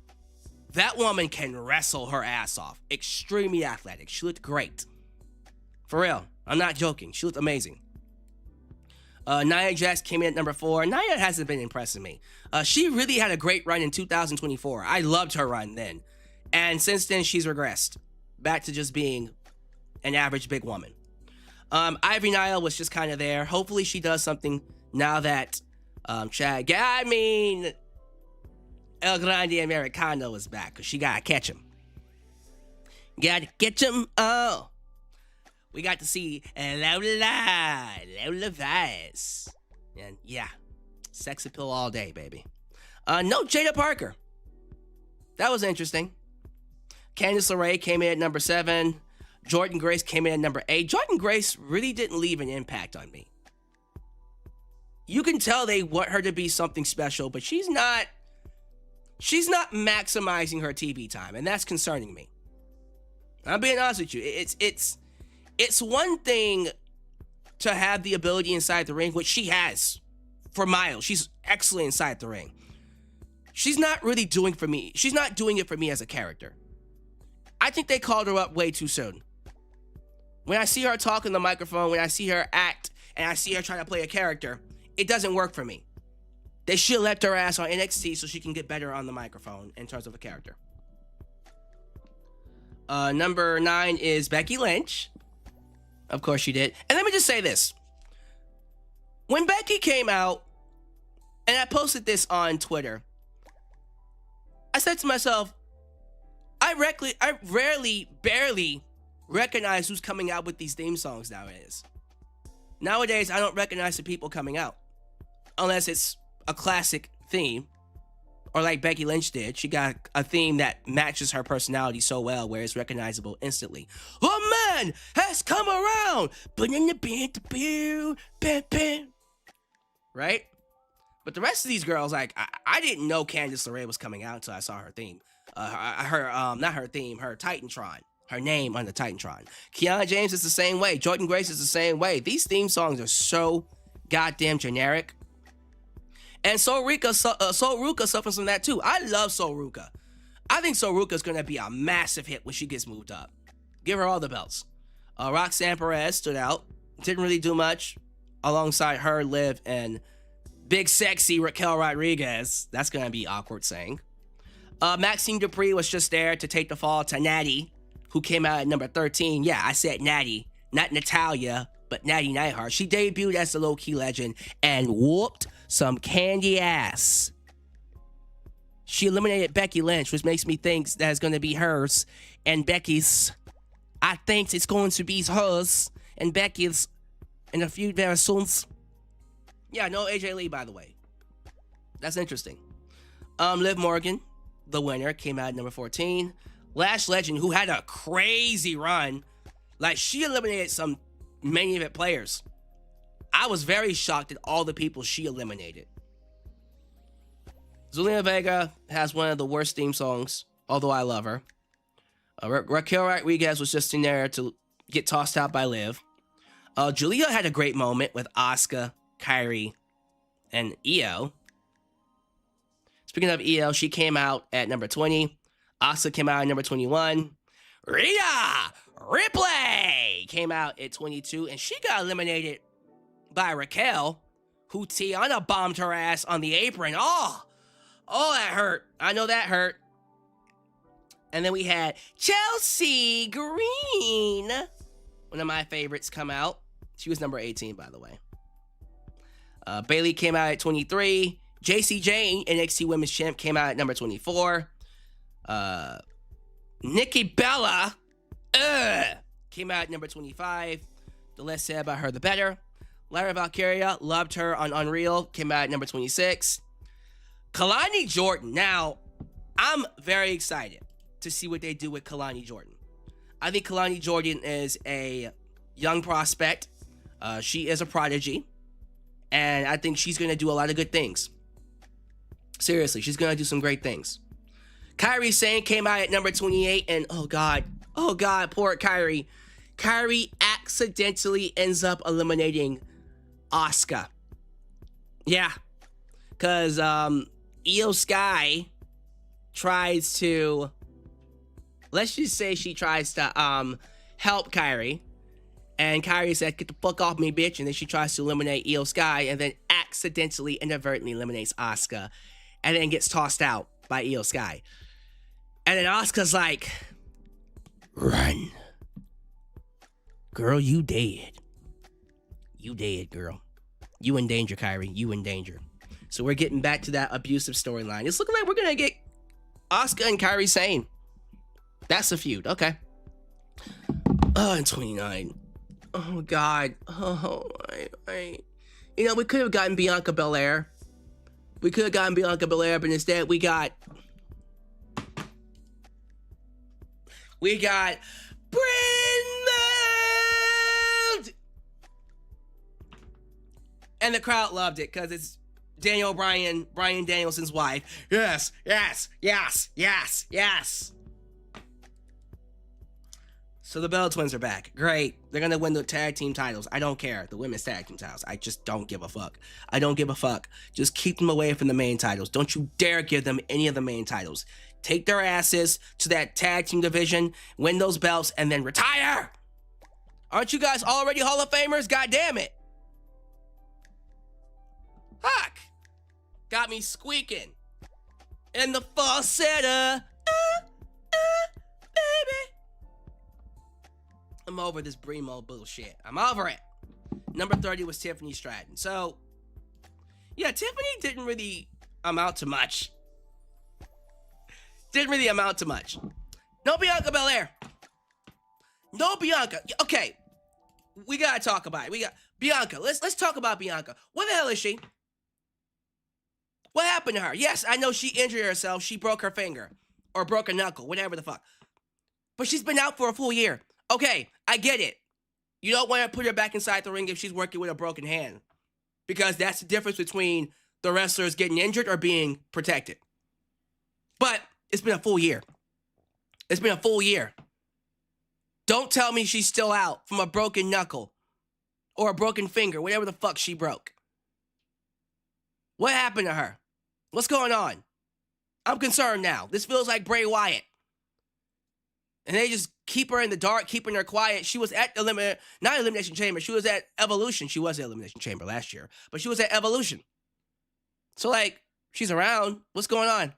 That woman can wrestle her ass off. Extremely athletic. She looked great. For real. I'm not joking. She looked amazing. Nia Jax came in at number 4. Nia hasn't been impressing me. She really had a great run in 2024. I loved her run then. And since then, she's regressed back to just being an average big woman. Ivy Nile was just kind of there. Hopefully she does something now that El Grande Americano is back, because she got to catch him. Got to catch him. Oh. We got to see Lola Vice. And yeah, sex appeal all day, baby. No Jada Parker. That was interesting. Candice LeRae came in at number 7. Jordynne Grace came in at number 8. Jordynne Grace really didn't leave an impact on me. You can tell they want her to be something special, but she's not maximizing her TV time, and that's concerning me. I'm being honest with you. It's one thing to have the ability inside the ring, which she has for miles. She's excellent inside the ring. She's not really doing for me. She's not doing it for me as a character. I think they called her up way too soon. When I see her talk in the microphone, when I see her act, and I see her trying to play a character, it doesn't work for me. They should have left her ass on NXT so she can get better on the microphone in terms of a character. Number 9 is Becky Lynch. Of course she did. And let me just say this. When Becky came out, and I posted this on Twitter, I said to myself, I barely recognize who's coming out with these theme songs nowadays. Nowadays, I don't recognize the people coming out. Unless it's a classic theme, Or like Becky Lynch did, she got a theme that matches her personality so well where it's recognizable instantly. The man has come around! Right? But the rest of these girls, like, I didn't know Candice LeRae was coming out until I saw her theme. Not her theme, her Titantron. Her name on the Titantron. Kiana James is the same way. Jordynne Grace is the same way. These theme songs are so goddamn generic. And Soul Ruka suffers from that too. I love Soul Ruka. I think Soul Ruka is going to be a massive hit when she gets moved up. Give her all the belts. Roxanne Perez stood out. Didn't really do much alongside her, Liv, and big sexy Raquel Rodriguez. That's going to be awkward saying. Maxine Dupree was just there to take the fall to Natty, who came out at number 13. Yeah, I said Natty, not Natalia, but Natty Neidhart. She debuted as the low-key legend and whooped some candy ass. She eliminated Becky Lynch, which makes me think that's going to be hers and Becky's. I think it's going to be hers and Becky's in a few very soon. Yeah, no AJ Lee, by the way. That's interesting. Liv Morgan, the winner, came out at number 14. Lash Legend, who had a crazy run. Like, she eliminated some main event players. I was very shocked at all the people she eliminated. Zelina Vega has one of the worst theme songs, although I love her. Raquel Rodriguez was just in there to get tossed out by Liv. Giulia had a great moment with Asuka, Kairi, and Iyo. Speaking of Iyo, she came out at number 20. Asuka came out at number 21. Rhea Ripley came out at 22, and she got eliminated by Raquel, who Tiana bombed her ass on the apron. Oh, that hurt. I know that hurt. And then we had Chelsea Green, one of my favorites, come out. She was number 18, by the way. Bayley came out at 23. JCJ, NXT Women's Champ, came out at number 24. Nikki Bella came out at number 25. The less said about her, the better. Lyra Valkyria, loved her on Unreal, came out at number 26. Kalani Jordan. Now, I'm very excited to see what they do with Kalani Jordan. I think Kalani Jordan is a young prospect. She is a prodigy. And I think she's going to do a lot of good things. Seriously, she's going to do some great things. Kairi Sane came out at number 28. And oh God, poor Kairi. Kairi accidentally ends up eliminating Asuka. Yeah. Because Iyo Sky tries to, let's just say she tries to help Kairi. And Kairi said, "Get the fuck off me, bitch." And then she tries to eliminate Iyo Sky and then accidentally, inadvertently eliminates Asuka. And then gets tossed out by Iyo Sky. And then Asuka's like, "Run. Girl, you dead. You dead, girl. You in danger, Kairi. You in danger." So we're getting back to that abusive storyline. It's looking like we're going to get Asuka and Kairi Sane. That's a feud. Okay. And 29. Oh, God. Oh, you know, we could have gotten Bianca Belair. But instead we got Brynmeld! And the crowd loved it because it's Daniel Bryan Danielson's wife. Yes. So the Bella Twins are back. Great. They're going to win the tag team titles. I don't care. The women's tag team titles. I just don't give a fuck. Just keep them away from the main titles. Don't you dare give them any of the main titles. Take their asses to that tag team division, win those belts, and then retire. Aren't you guys already Hall of Famers? God damn it. Fuck. Got me squeaking. In the falsetto. Baby. I'm over this Brimo bullshit. I'm over it. Number 30 was Tiffany Stratton. So, yeah, Tiffany didn't really amount to much. No Bianca Belair. No Bianca. Okay, we gotta talk about it. We got Bianca. Let's talk about Bianca. Where the hell is she? What happened to her? Yes, I know she injured herself. She broke her finger or broke a knuckle, whatever the fuck. But she's been out for a full year. Okay, I get it. You don't want to put her back inside the ring if she's working with a broken hand. Because that's the difference between the wrestlers getting injured or being protected. But it's been a full year. It's been a full year. Don't tell me she's still out from a broken knuckle or a broken finger, whatever the fuck she broke. What happened to her? What's going on? I'm concerned now. This feels like Bray Wyatt. And they just keep her in the dark, keeping her quiet. She was at not Elimination Chamber. She was at Evolution. She was at Elimination Chamber last year. But she was at Evolution. So, like, she's around. What's going on?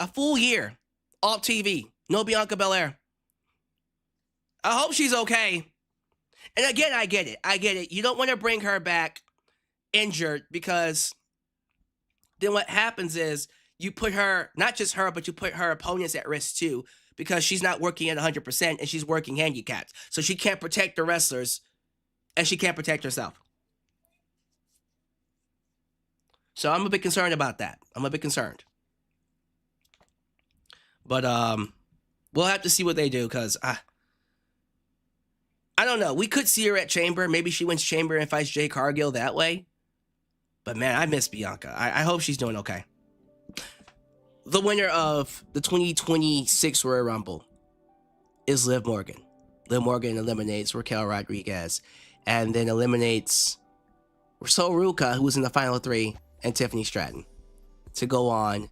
A full year. Alt TV. No Bianca Belair. I hope she's okay. And again, I get it. I get it. You don't want to bring her back injured because then what happens is you put her, not just her, but you put her opponents at risk too because she's not working at 100% and she's working handicapped. So she can't protect the wrestlers and she can't protect herself. So I'm a bit concerned about that. I'm a bit concerned. But we'll have to see what they do because I don't know. We could see her at Chamber. Maybe she wins Chamber and fights Jade Cargill that way. But man, I miss Bianca. I hope she's doing okay. The winner of the 2026 Royal Rumble is Liv Morgan. Liv Morgan eliminates Raquel Rodriguez and then eliminates Sol Ruca, who was in the final three, and Tiffany Stratton to go on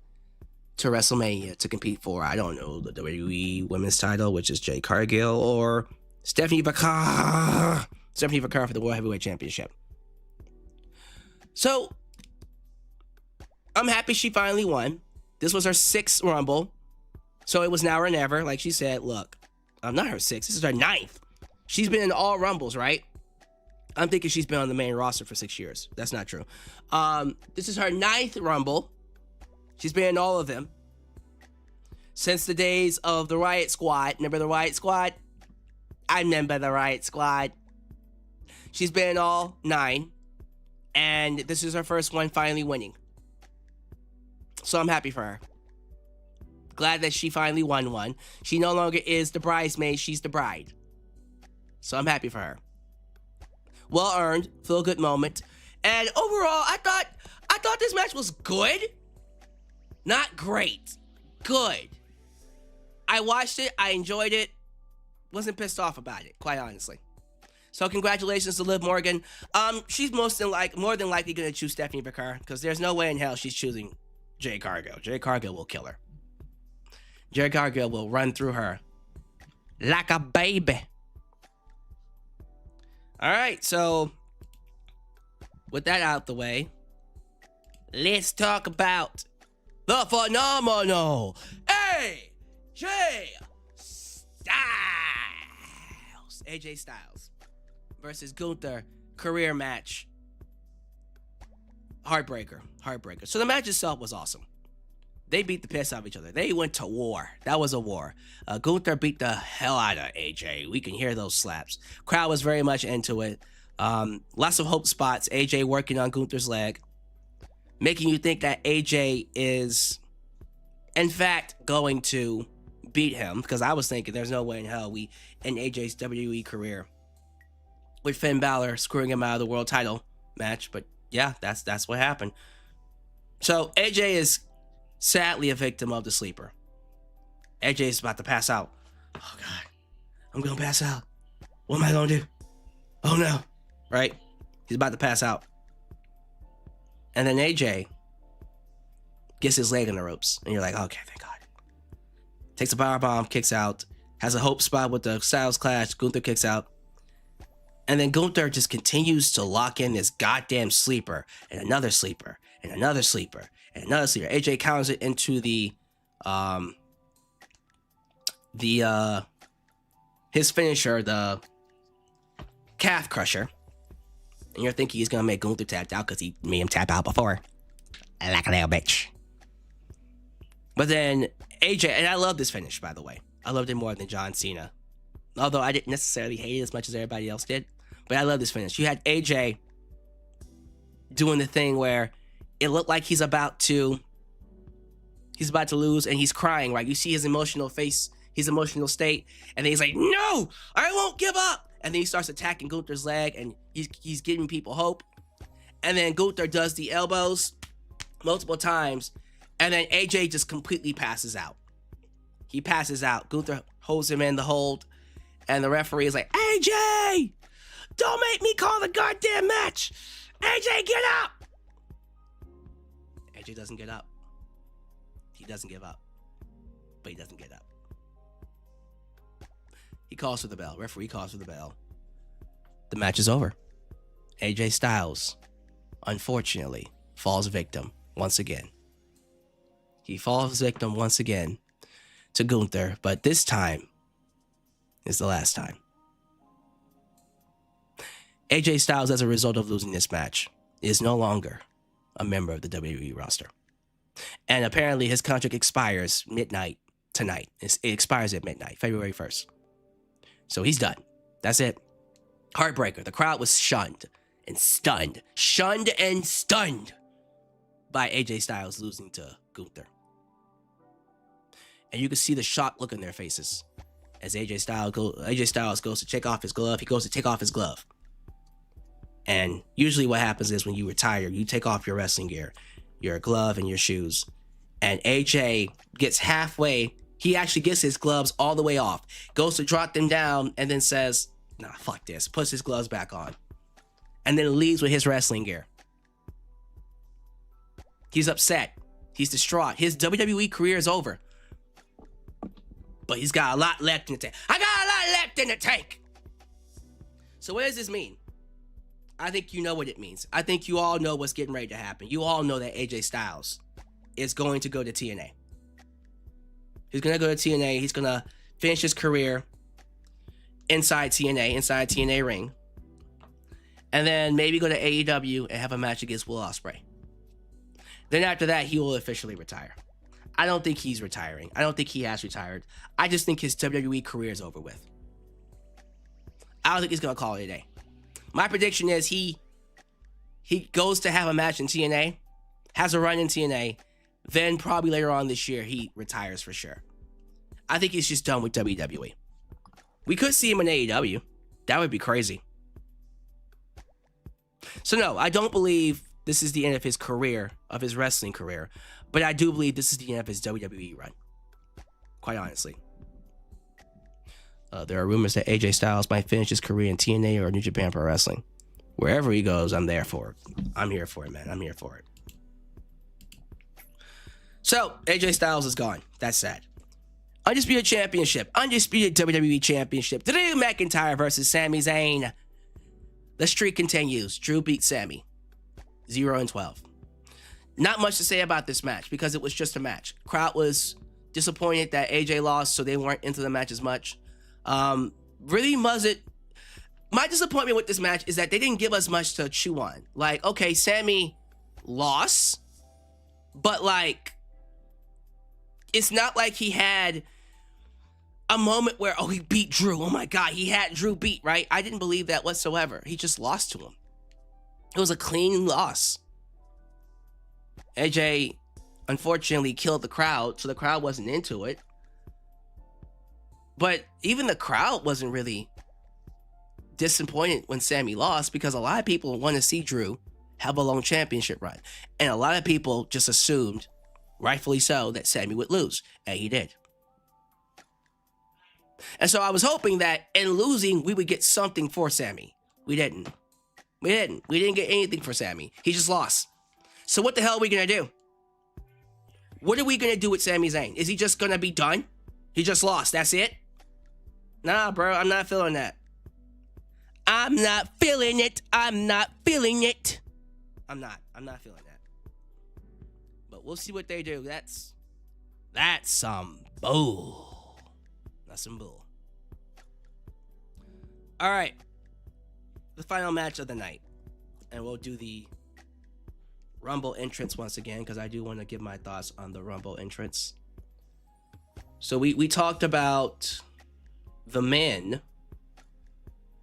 to WrestleMania to compete for, I don't know, the WWE Women's title, which is Jade Cargill, or Stephanie Vacar for the World Heavyweight Championship. So, I'm happy she finally won. This was her 6th Rumble. So it was now or never. Like she said, look, not her 6th. This is her 9th. She's been in all Rumbles, right? I'm thinking she's been on the main roster for 6 years. That's not true. This is her 9th Rumble. She's been in all of them. Since the days of the Riot Squad. Remember the Riot Squad? I remember the Riot Squad. She's been in all 9. And this is her first one finally winning. So I'm happy for her. Glad that she finally won one. She no longer is the bridesmaid, she's the bride. So I'm happy for her. Well earned, feel good moment. And overall, I thought this match was good. Not great. Good. I watched it, I enjoyed it. Wasn't pissed off about it, quite honestly. So congratulations to Liv Morgan. She's more than likely gonna choose Stephanie Vacar because there's no way in hell she's choosing Jade Cargill. Jade Cargill will kill her. Jade Cargill will run through her like a baby. All right, so with that out the way, let's talk about the phenomenal AJ Styles. AJ Styles versus Gunther career match. Heartbreaker. So the match itself was awesome. They beat the piss out of each other. They went to war. That was a war. Gunther beat the hell out of AJ. We can hear those slaps. Crowd was very much into it. Lots of hope spots. AJ working on Gunther's leg, making you think that AJ is, in fact, going to beat him. Because I was thinking there's no way in hell we end AJ's WWE career with Finn Balor screwing him out of the world title match. But yeah, that's what happened. So AJ is sadly a victim of the sleeper. AJ is about to pass out. Oh God, I'm gonna pass out. What am I gonna do? Oh no, right? He's about to pass out. And then AJ gets his leg in the ropes. And you're like, okay, thank God. Takes a powerbomb, kicks out. Has a hope spot with the Styles Clash. Gunther kicks out. And then Gunther just continues to lock in this goddamn sleeper. And another sleeper. And another sleeper. And another sleeper. AJ counters it into his finisher, the calf crusher. And you're thinking he's gonna make Gunther tap out because he made him tap out before. Like a little bitch. But then AJ, and I love this finish, by the way. I loved it more than John Cena. Although I didn't necessarily hate it as much as everybody else did. But I love this finish. You had AJ doing the thing where it looked like he's about to lose, and he's crying, right? You see his emotional face, his emotional state, and then he's like, no, I won't give up. And then he starts attacking Gunther's leg, and he's giving people hope. And then Gunther does the elbows multiple times, and then AJ just completely passes out. He passes out. Gunther holds him in the hold, and the referee is like, AJ, don't make me call the goddamn match. AJ, get up. AJ doesn't get up. He doesn't give up, but he doesn't get up. He calls for the bell. Referee calls for the bell. The match is over. AJ Styles, unfortunately, falls victim once again. He falls victim once again to Gunther, but this time is the last time. AJ Styles, as a result of losing this match, is no longer a member of the WWE roster. And apparently his contract expires midnight tonight. It expires at midnight, February 1st. So he's done. That's it. Heartbreaker. The crowd was shunned and stunned. Shunned and stunned by AJ Styles losing to Gunther. And you can see the shocked look in their faces as AJ Styles goes to take off his glove. He goes to take off his glove. And usually what happens is when you retire, you take off your wrestling gear, your glove and your shoes. And AJ gets halfway. He actually gets his gloves all the way off, goes to drop them down, and then says, nah, fuck this. Puts his gloves back on. And then leaves with his wrestling gear. He's upset. He's distraught. His WWE career is over. But he's got a lot left in the tank. I got a lot left in the tank. So what does this mean? I think you know what it means. I think you all know what's getting ready to happen. You all know that AJ Styles is going to go to TNA. He's going to go to TNA. He's going to finish his career inside TNA ring. And then maybe go to AEW and have a match against Will Ospreay. Then after that, he will officially retire. I don't think he's retiring. I don't think he has retired. I just think his WWE career is over with. I don't think he's going to call it a day. My prediction is he goes to have a match in TNA, has a run in TNA, then probably later on this year, he retires for sure. I think he's just done with WWE. We could see him in AEW. That would be crazy. So no, I don't believe this is the end of his career, of his wrestling career, but I do believe this is the end of his WWE run. Quite honestly. There are rumors that AJ Styles might finish his career in TNA or New Japan Pro Wrestling. Wherever he goes, I'm there for it. I'm here for it, man. I'm here for it. So, AJ Styles is gone. That's sad. Undisputed Championship. Undisputed WWE Championship. Drew McIntyre versus Sami Zayn. The streak continues. Drew beat Sami. 0-12. Not much to say about this match because it was just a match. Crowd was disappointed that AJ lost, so they weren't into the match as much. Really wasn't. My disappointment with this match is that they didn't give us much to chew on. Like, okay, Sami lost, but like, it's not like he had a moment where, oh, he beat Drew. Oh my God, he had Drew beat, right? I didn't believe that whatsoever. He just lost to him. It was a clean loss. AJ unfortunately killed the crowd, so the crowd wasn't into it. But even the crowd wasn't really disappointed when Sami lost because a lot of people want to see Drew have a long championship run. And a lot of people just assumed, rightfully so, that Sami would lose. And he did. And so I was hoping that in losing, we would get something for Sami. We didn't. We didn't get anything for Sami. He just lost. So what the hell are we going to do? What are we going to do with Sami Zayn? Is he just going to be done? He just lost. That's it? Nah, bro. I'm not feeling that. I'm not feeling it. I'm not feeling it. I'm not feeling that. But we'll see what they do. That's some bull. That's some bull. All right. The final match of the night. And we'll do the Rumble entrance once again because I do want to give my thoughts on the Rumble entrance. So we talked about the men,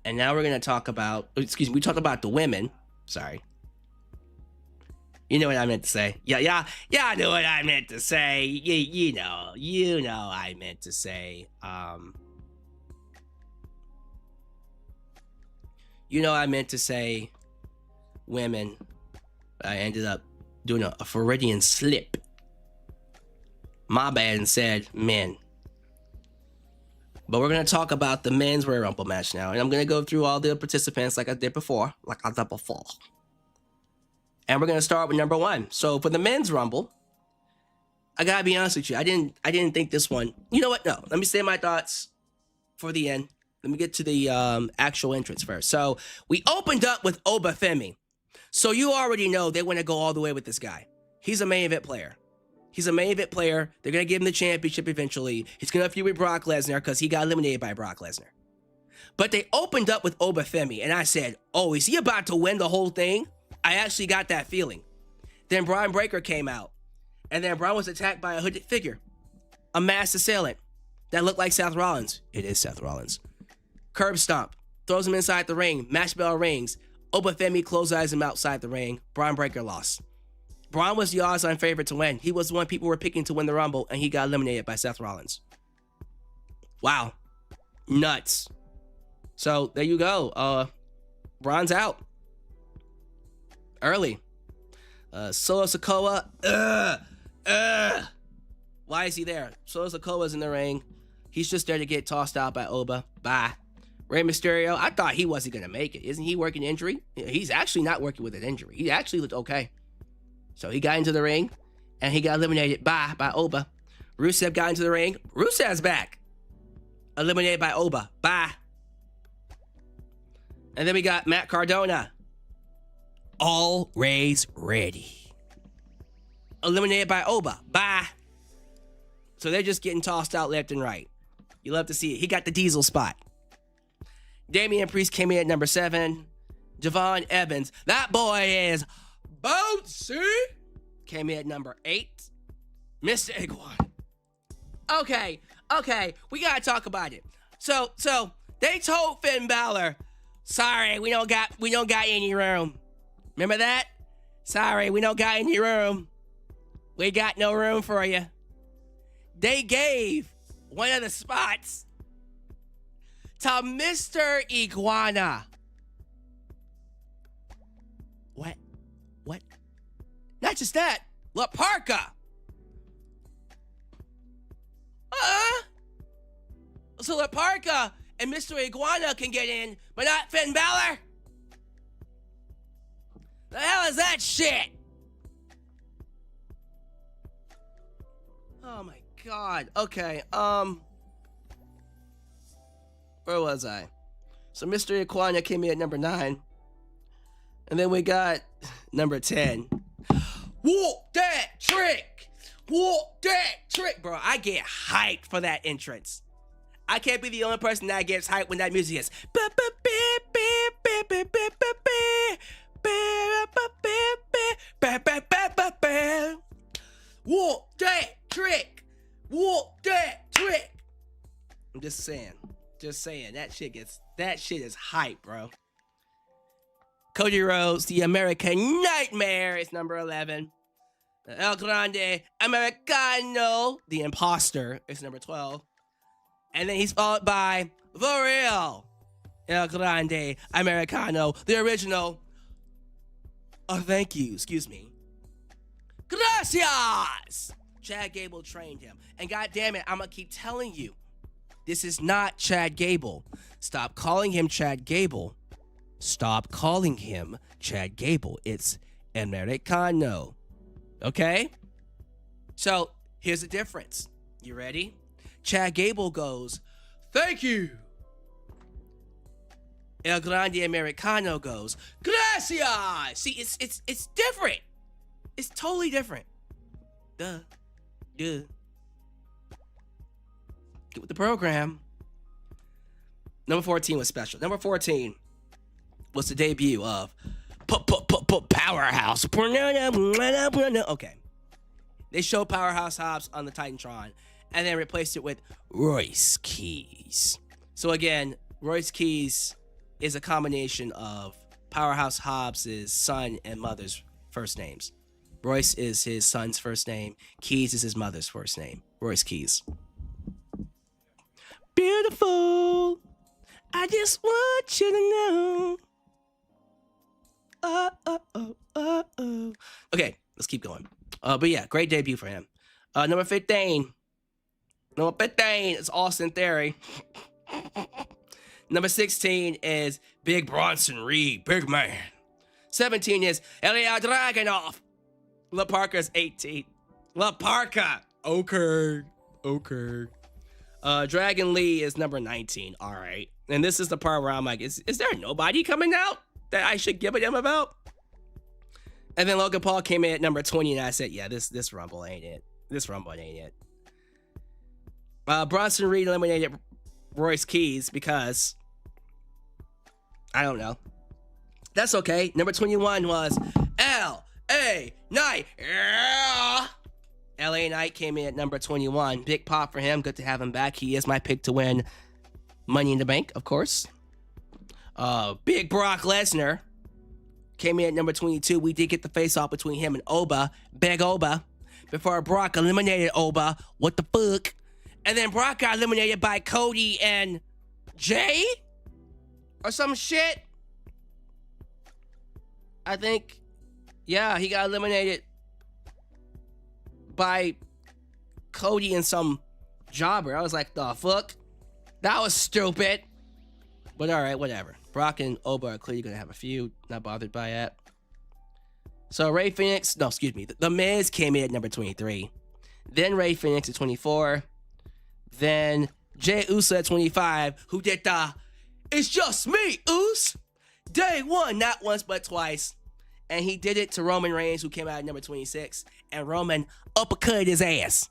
and now we're going to talk about, we talked about the women, sorry. You know what I meant to say. Yeah, I know what I meant to say. You know I meant to say. You know I meant to say women. I ended up doing a Freudian slip. My bad, and said men. But we're going to talk about the men's Royal Rumble match now. And I'm going to go through all the participants like I did before. And we're going to start with number 1. So for the men's Rumble, I got to be honest with you. I didn't think this one. You know what? No. Let me say my thoughts for the end. Let me get to the actual entrance first. So we opened up with Obafemi. So you already know they want to go all the way with this guy. He's a main event player. They're going to give him the championship eventually. He's going to feud with Brock Lesnar because he got eliminated by Brock Lesnar. But they opened up with Obafemi, and I said, oh, is he about to win the whole thing? I actually got that feeling. Then Braun Breaker came out, and then Braun was attacked by a hooded figure, a masked assailant that looked like Seth Rollins. It is Seth Rollins. Curb stomp, throws him inside the ring, match bell rings. Obafemi clothesines him outside the ring. Braun Breaker lost. Braun was the odds-on favorite to win. He was the one people were picking to win the Rumble, and he got eliminated by Seth Rollins. Wow. Nuts. So, there you go. Braun's out. Early. Solo Sikoa. Why is he there? Solo Sikoa's in the ring. He's just there to get tossed out by Oba. Bye. Rey Mysterio, I thought he wasn't going to make it. Isn't he working injury? He's actually not working with an injury. He actually looked okay. So he got into the ring, and he got eliminated by Oba. Rusev got into the ring. Rusev's back. Eliminated by Oba. Bye. And then we got Matt Cardona. Always ready. Eliminated by Oba. Bye. So they're just getting tossed out left and right. You love to see it. He got the diesel spot. Damian Priest came in at number 7. Javon Evans. That boy is bouncy. Came in at number 8. Mr. Iguana. Okay. We gotta talk about it. So they told Finn Balor, sorry, we don't got any room. Remember that? Sorry, we don't got any room. We got no room for you. They gave one of the spots to Mr. Iguana. What? Not just that, La Parka. So La Parka and Mr. Iguana can get in, but not Finn Balor? The hell is that shit? Oh my god. Okay, where was I? So Mr. Iguana came in at number 9. And then we got number 10. Walk that trick! Bro, I get hyped for that entrance. I can't be the only person that gets hyped when that music is. Walk that trick! I'm just saying. That shit is hype, bro. Cody Rhodes, the American Nightmare, is number 11. El Grande Americano, the Imposter, is number 12. And then he's followed by the real El Grande Americano, the original. Oh, thank you. Excuse me. Gracias! Chad Gable trained him. And goddamn it, I'm gonna keep telling you, this is not Chad Gable. Stop calling him Chad Gable. It's Americano. Okay? So, here's the difference. You ready? Chad Gable goes, thank you. El Grande Americano goes, gracias. See, it's different. It's totally different. Duh. Get with the program. Number 14 was special. Number 14 was the debut of Powerhouse. Okay. They showed Powerhouse Hobbs on the Titantron and then replaced it with Royce Keys. So again, Royce Keys is a combination of Powerhouse Hobbs' son and mother's first names. Royce is his son's first name. Keys is his mother's first name. Royce Keys. Beautiful. I just want you to know. Okay, let's keep going. But yeah, great debut for him. Number 15. Number 15 is Austin Theory. Number 16 is Big Bronson Reed, big man. 17 is Ilya Dragunov. La Parka's 18. La Parka. Okay. Dragon Lee is number 19. All right. And this is the part where I'm like, is there nobody coming out that I should give a damn about? And then Logan Paul came in at number 20, and I said, yeah, this Rumble ain't it. This Rumble ain't it. Bronson Reed eliminated Royce Keys because, I don't know. That's okay. Number 21 was L.A. Knight. Yeah. L.A. Knight came in at number 21. Big pop for him. Good to have him back. He is my pick to win Money in the Bank, of course. Big Brock Lesnar came in at number 22. We did get the face-off between him and Oba. Big Oba. Before Brock eliminated Oba. What the fuck? And then Brock got eliminated by Cody and Jey? Or some shit? I think, yeah, he got eliminated by Cody and some jobber. I was like, the fuck? That was stupid. But alright, whatever. Brock and Oba are clearly going to have a feud. Not bothered by that. So The Miz came in at number 23. Then Rey Fenix at 24. Then Jey Uso at 25, who did the "It's Just Me, Us" day one, not once but twice. And he did it to Roman Reigns, who came out at number 26. And Roman uppercut his ass.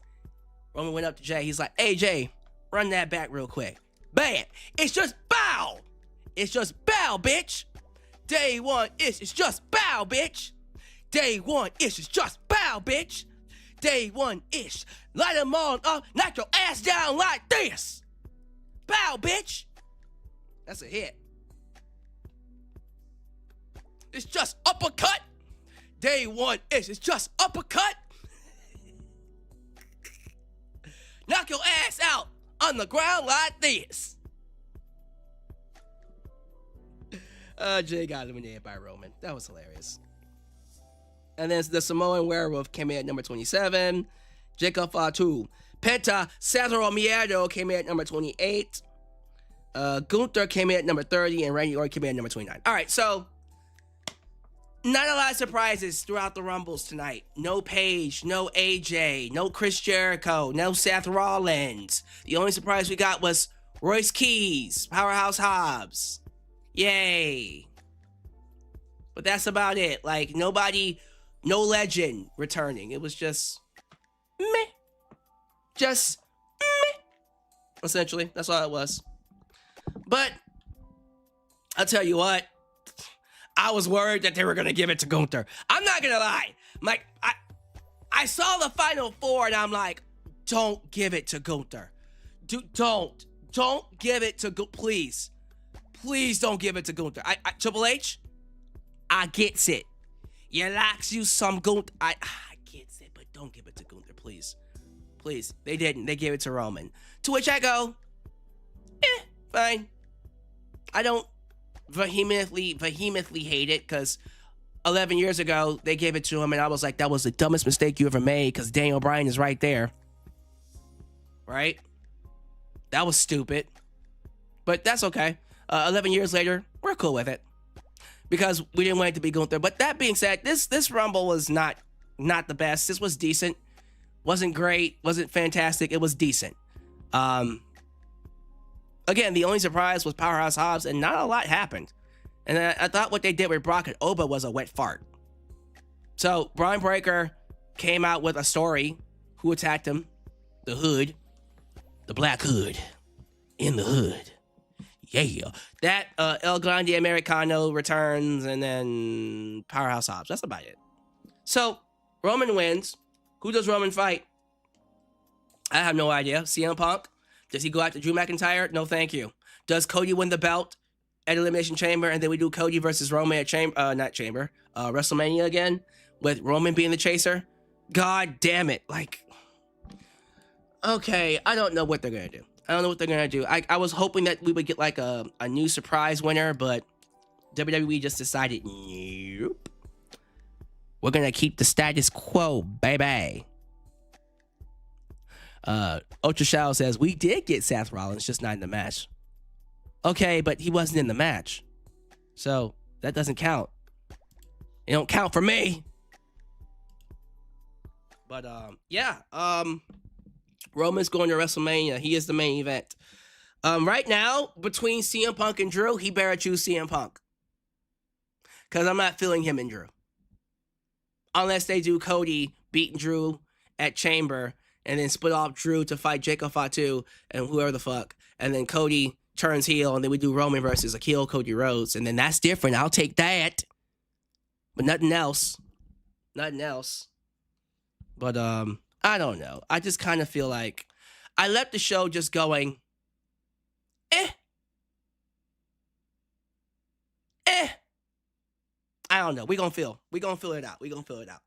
Roman went up to Jey. He's like, hey, Jey, run that back real quick. Bam! It's just bow! It's just bow, bitch! Day one, it's just bow, bitch! Day one, it's just bow, bitch! Day one ish. Light them on up, knock your ass down like this. Bow, bitch. That's a hit. It's just uppercut. Day one ish. It's just uppercut. Knock your ass out on the ground like this. Jey got eliminated by Roman. That was hilarious. And then the Samoan Werewolf came in at number 27. Jacob Fatu. Penta Cesaro Miedo came in at number 28. Gunther came in at number 30. And Randy Orton came in at number 29. All right, so not a lot of surprises throughout the Rumbles tonight. No Paige, no AJ, no Chris Jericho, no Seth Rollins. The only surprise we got was Royce Keys, Powerhouse Hobbs. Yay. But that's about it. Like, nobody... No legend returning. It was just meh. Just meh. Essentially, that's all it was. But I'll tell you what, I was worried that they were gonna give it to Gunther. I'm not gonna lie. Like, I saw the final four and I'm like, don't give it to Gunther. Don't give it to please. Please don't give it to Gunther. Triple H, I gets it. You likes you some Gunther. I gets it, but don't give it to Gunther, please. Please. They didn't. They gave it to Roman. To which I go, fine. I don't vehemently hate it, because 11 years ago, they gave it to him, and I was like, that was the dumbest mistake you ever made, because Daniel Bryan is right there. Right? That was stupid. But that's okay. 11 years later, we're cool with it, because we didn't want it to be Gunther. But that being said, this Rumble was not the best. This was decent. Wasn't great. Wasn't fantastic. It was decent. Again, the only surprise was Powerhouse Hobbs, and not a lot happened. And I thought what they did with Brock and Oba was a wet fart. So Braun Breaker came out with a story. Who attacked him? The Hood. The Black Hood. In the Hood. Yeah. That El Grande Americano returns, and then Powerhouse Hobbs. That's about it. So Roman wins. Who does Roman fight? I have no idea. CM Punk? Does he go after Drew McIntyre? No, thank you. Does Cody win the belt at Elimination Chamber, and then we do Cody versus Roman at WrestleMania again? with Roman being the chaser. God damn it. Like, okay, I don't know what they're going to do. I was hoping that we would get like a new surprise winner, but WWE just decided, nope. We're going to keep the status quo, baby. Ultra Shadow says, we did get Seth Rollins, just not in the match. Okay, but he wasn't in the match. So that doesn't count. It don't count for me. But yeah. Roman's going to WrestleMania. He is the main event. Right now, between CM Punk and Drew, he better choose CM Punk. Because I'm not feeling him and Drew. Unless they do Cody beating Drew at Chamber and then split off Drew to fight Jacob Fatu and whoever the fuck. And then Cody turns heel and then we do Roman versus a heel Cody Rhodes. And then that's different. I'll take that. But nothing else. Nothing else. But I don't know. I just kind of feel like I left the show just going, I don't know. We're going to feel it out.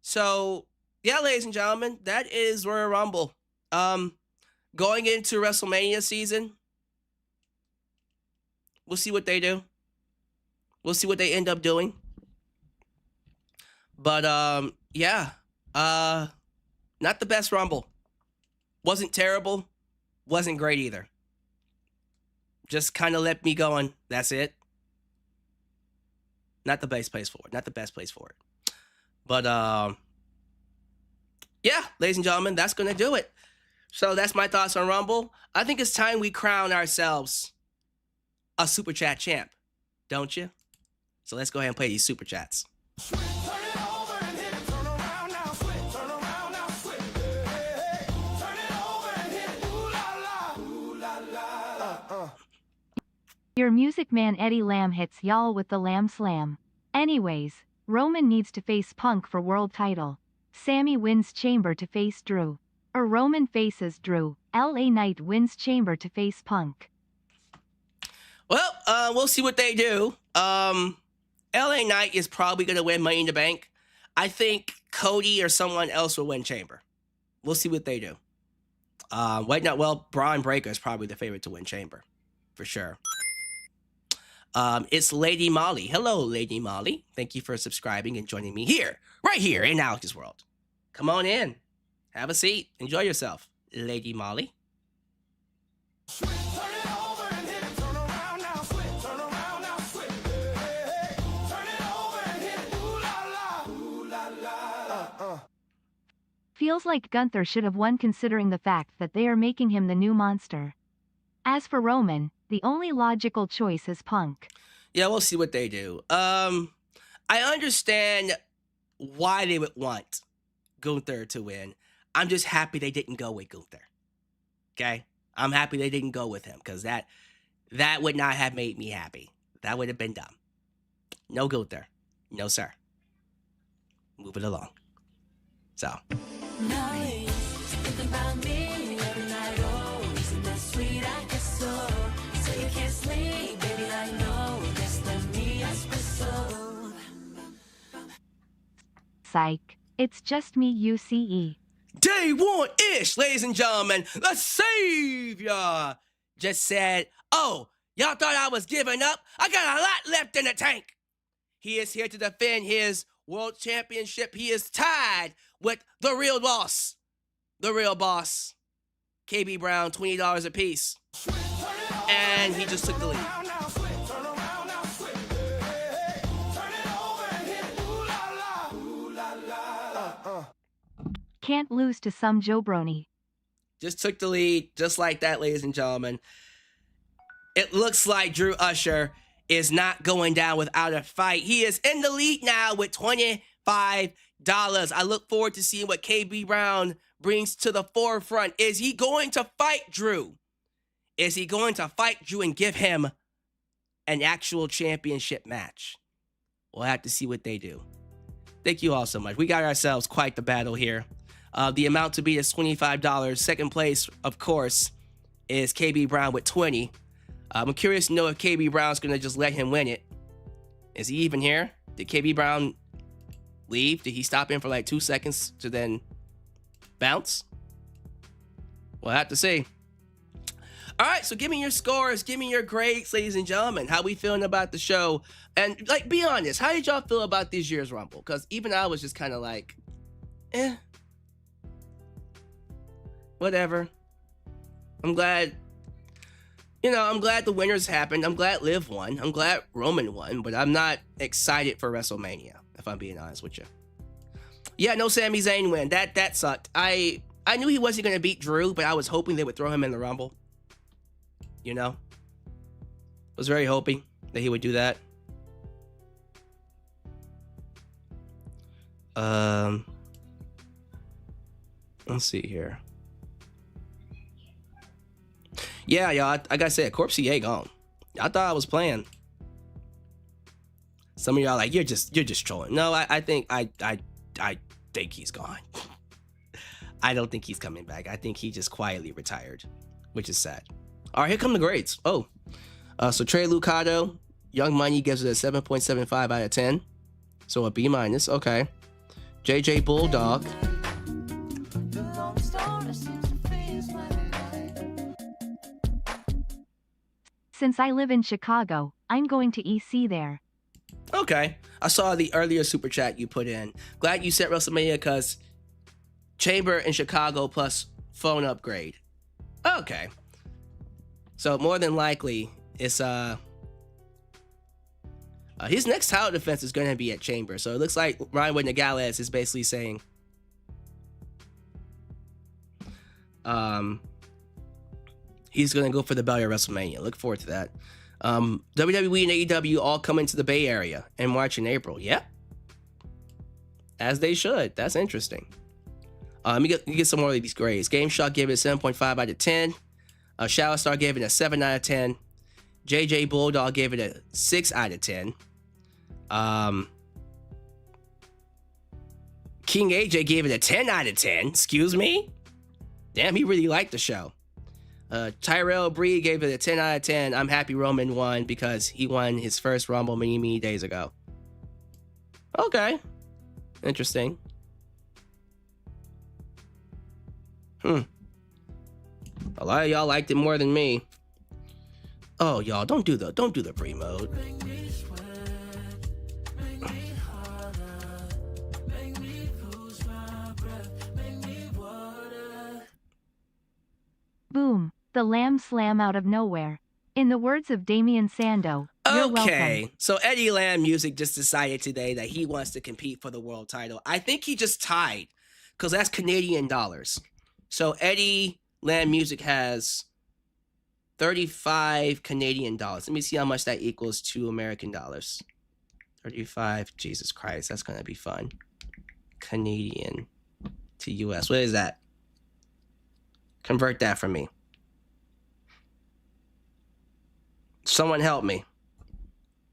So, yeah, ladies and gentlemen, that is Royal Rumble. Going into WrestleMania season, we'll see what they do. We'll see what they end up doing. But, yeah. Not the best Rumble. Wasn't terrible. Wasn't great either. Just kind of left me going, that's it. Not the best place for it. But, yeah, ladies and gentlemen, that's going to do it. So that's my thoughts on Rumble. I think it's time we crown ourselves a Super Chat champ. Don't you? So let's go ahead and play these Super Chats. Your music man Eddie Lamb hits y'all with the Lamb Slam. Anyways, Roman needs to face Punk for world title. Sammy wins Chamber to face Drew. Or Roman faces Drew. LA Knight wins Chamber to face Punk. Well, we'll see what they do. LA Knight is probably going to win Money in the Bank. I think Cody or someone else will win Chamber. We'll see what they do. Right now, well, Braun Breaker is probably the favorite to win Chamber. For sure. It's Lady Molly. Hello, Lady Molly. Thank you for subscribing and joining me here, right here in Alex's World. Come on in. Have a seat. Enjoy yourself, Lady Molly. Feels like Gunther should have won considering the fact that they are making him the new monster. As for Roman, the only logical choice is Punk. Yeah, we'll see what they do. I understand why they would want Gunther to win. I'm just happy they didn't go with Gunther. Okay? I'm happy they didn't go with him because that would not have made me happy. That would have been dumb. No Gunther. No, sir. Move it along. So. Psych. It's just me, UCE. Day one-ish, ladies and gentlemen. The Savior just said, oh, y'all thought I was giving up? I got a lot left in the tank. He is here to defend his world championship. He is tied with the real boss. The real boss. KB Brown, $20 a piece. And he just took the lead. Can't lose to some Joe Brony. Just took the lead, just like that, ladies and gentlemen. It looks like Drew Usher is not going down without a fight. He is in the lead now with $25. I look forward to seeing what KB Brown brings to the forefront. Is he going to fight Drew? Is he going to fight Drew and give him an actual championship match? We'll have to see what they do. Thank you all so much. We got ourselves quite the battle here. The amount to beat is $25. Second place, of course, is KB Brown with 20. I'm curious to know if KB Brown's going to just let him win it. Is he even here? Did KB Brown leave? Did he stop in for like 2 seconds to then bounce? We'll have to see. All right, so give me your scores, give me your grades, ladies and gentlemen. How we feeling about the show? And like, be honest, how did y'all feel about this year's Rumble? Because even I was just kind of like, whatever. I'm glad, I'm glad the winners happened. I'm glad Liv won. I'm glad Roman won, but I'm not excited for WrestleMania, if I'm being honest with you. Yeah, no Sami Zayn win. That sucked. I knew he wasn't going to beat Drew, but I was hoping they would throw him in the Rumble. Was very hoping that he would do that. Let's see here. Yeah, y'all, like I said, Corpse CA gone. I thought I was playing. Some of y'all like, you're just trolling. No, I think I think he's gone. I don't think he's coming back. I think he just quietly retired, which is sad. All right, here come the grades. So Trey Lucado, Young Money gives it a 7.75 out of 10. So a B-. Okay. JJ Bulldog. Since I live in Chicago, I'm going to EC there. Okay. I saw the earlier super chat you put in. Glad you said WrestleMania because Chamber in Chicago plus phone upgrade. Okay. So more than likely, it's his next title defense is going to be at Chamber. So it looks like Ryan with Nogales is basically saying he's going to go for the belt at WrestleMania. Look forward to that. WWE and AEW all coming to the Bay Area in March and April. Yep. As they should. That's interesting. Let me get some more of these grades. Game Shot gave it a 7.5 out of 10. Shower Star gave it a 7 out of 10. JJ Bulldog gave it a 6 out of 10. King AJ gave it a 10 out of 10. Excuse me? Damn, he really liked the show. Tyrell Bree gave it a 10 out of 10. I'm happy Roman won because he won his first Rumble many days ago. Okay. Interesting. A lot of y'all liked it more than me. Oh, y'all, don't do the Bree mode. Boom. The lamb slam out of nowhere. In the words of Damian Sando, you're okay, welcome. So Eddie Lamb Music just decided today that he wants to compete for the world title. I think he just tied, because that's Canadian dollars. So Eddie Lamb Music has 35 Canadian dollars. Let me see how much that equals to American dollars. 35, Jesus Christ, that's going to be fun. Canadian to US. What is that? Convert that for me. Someone help me.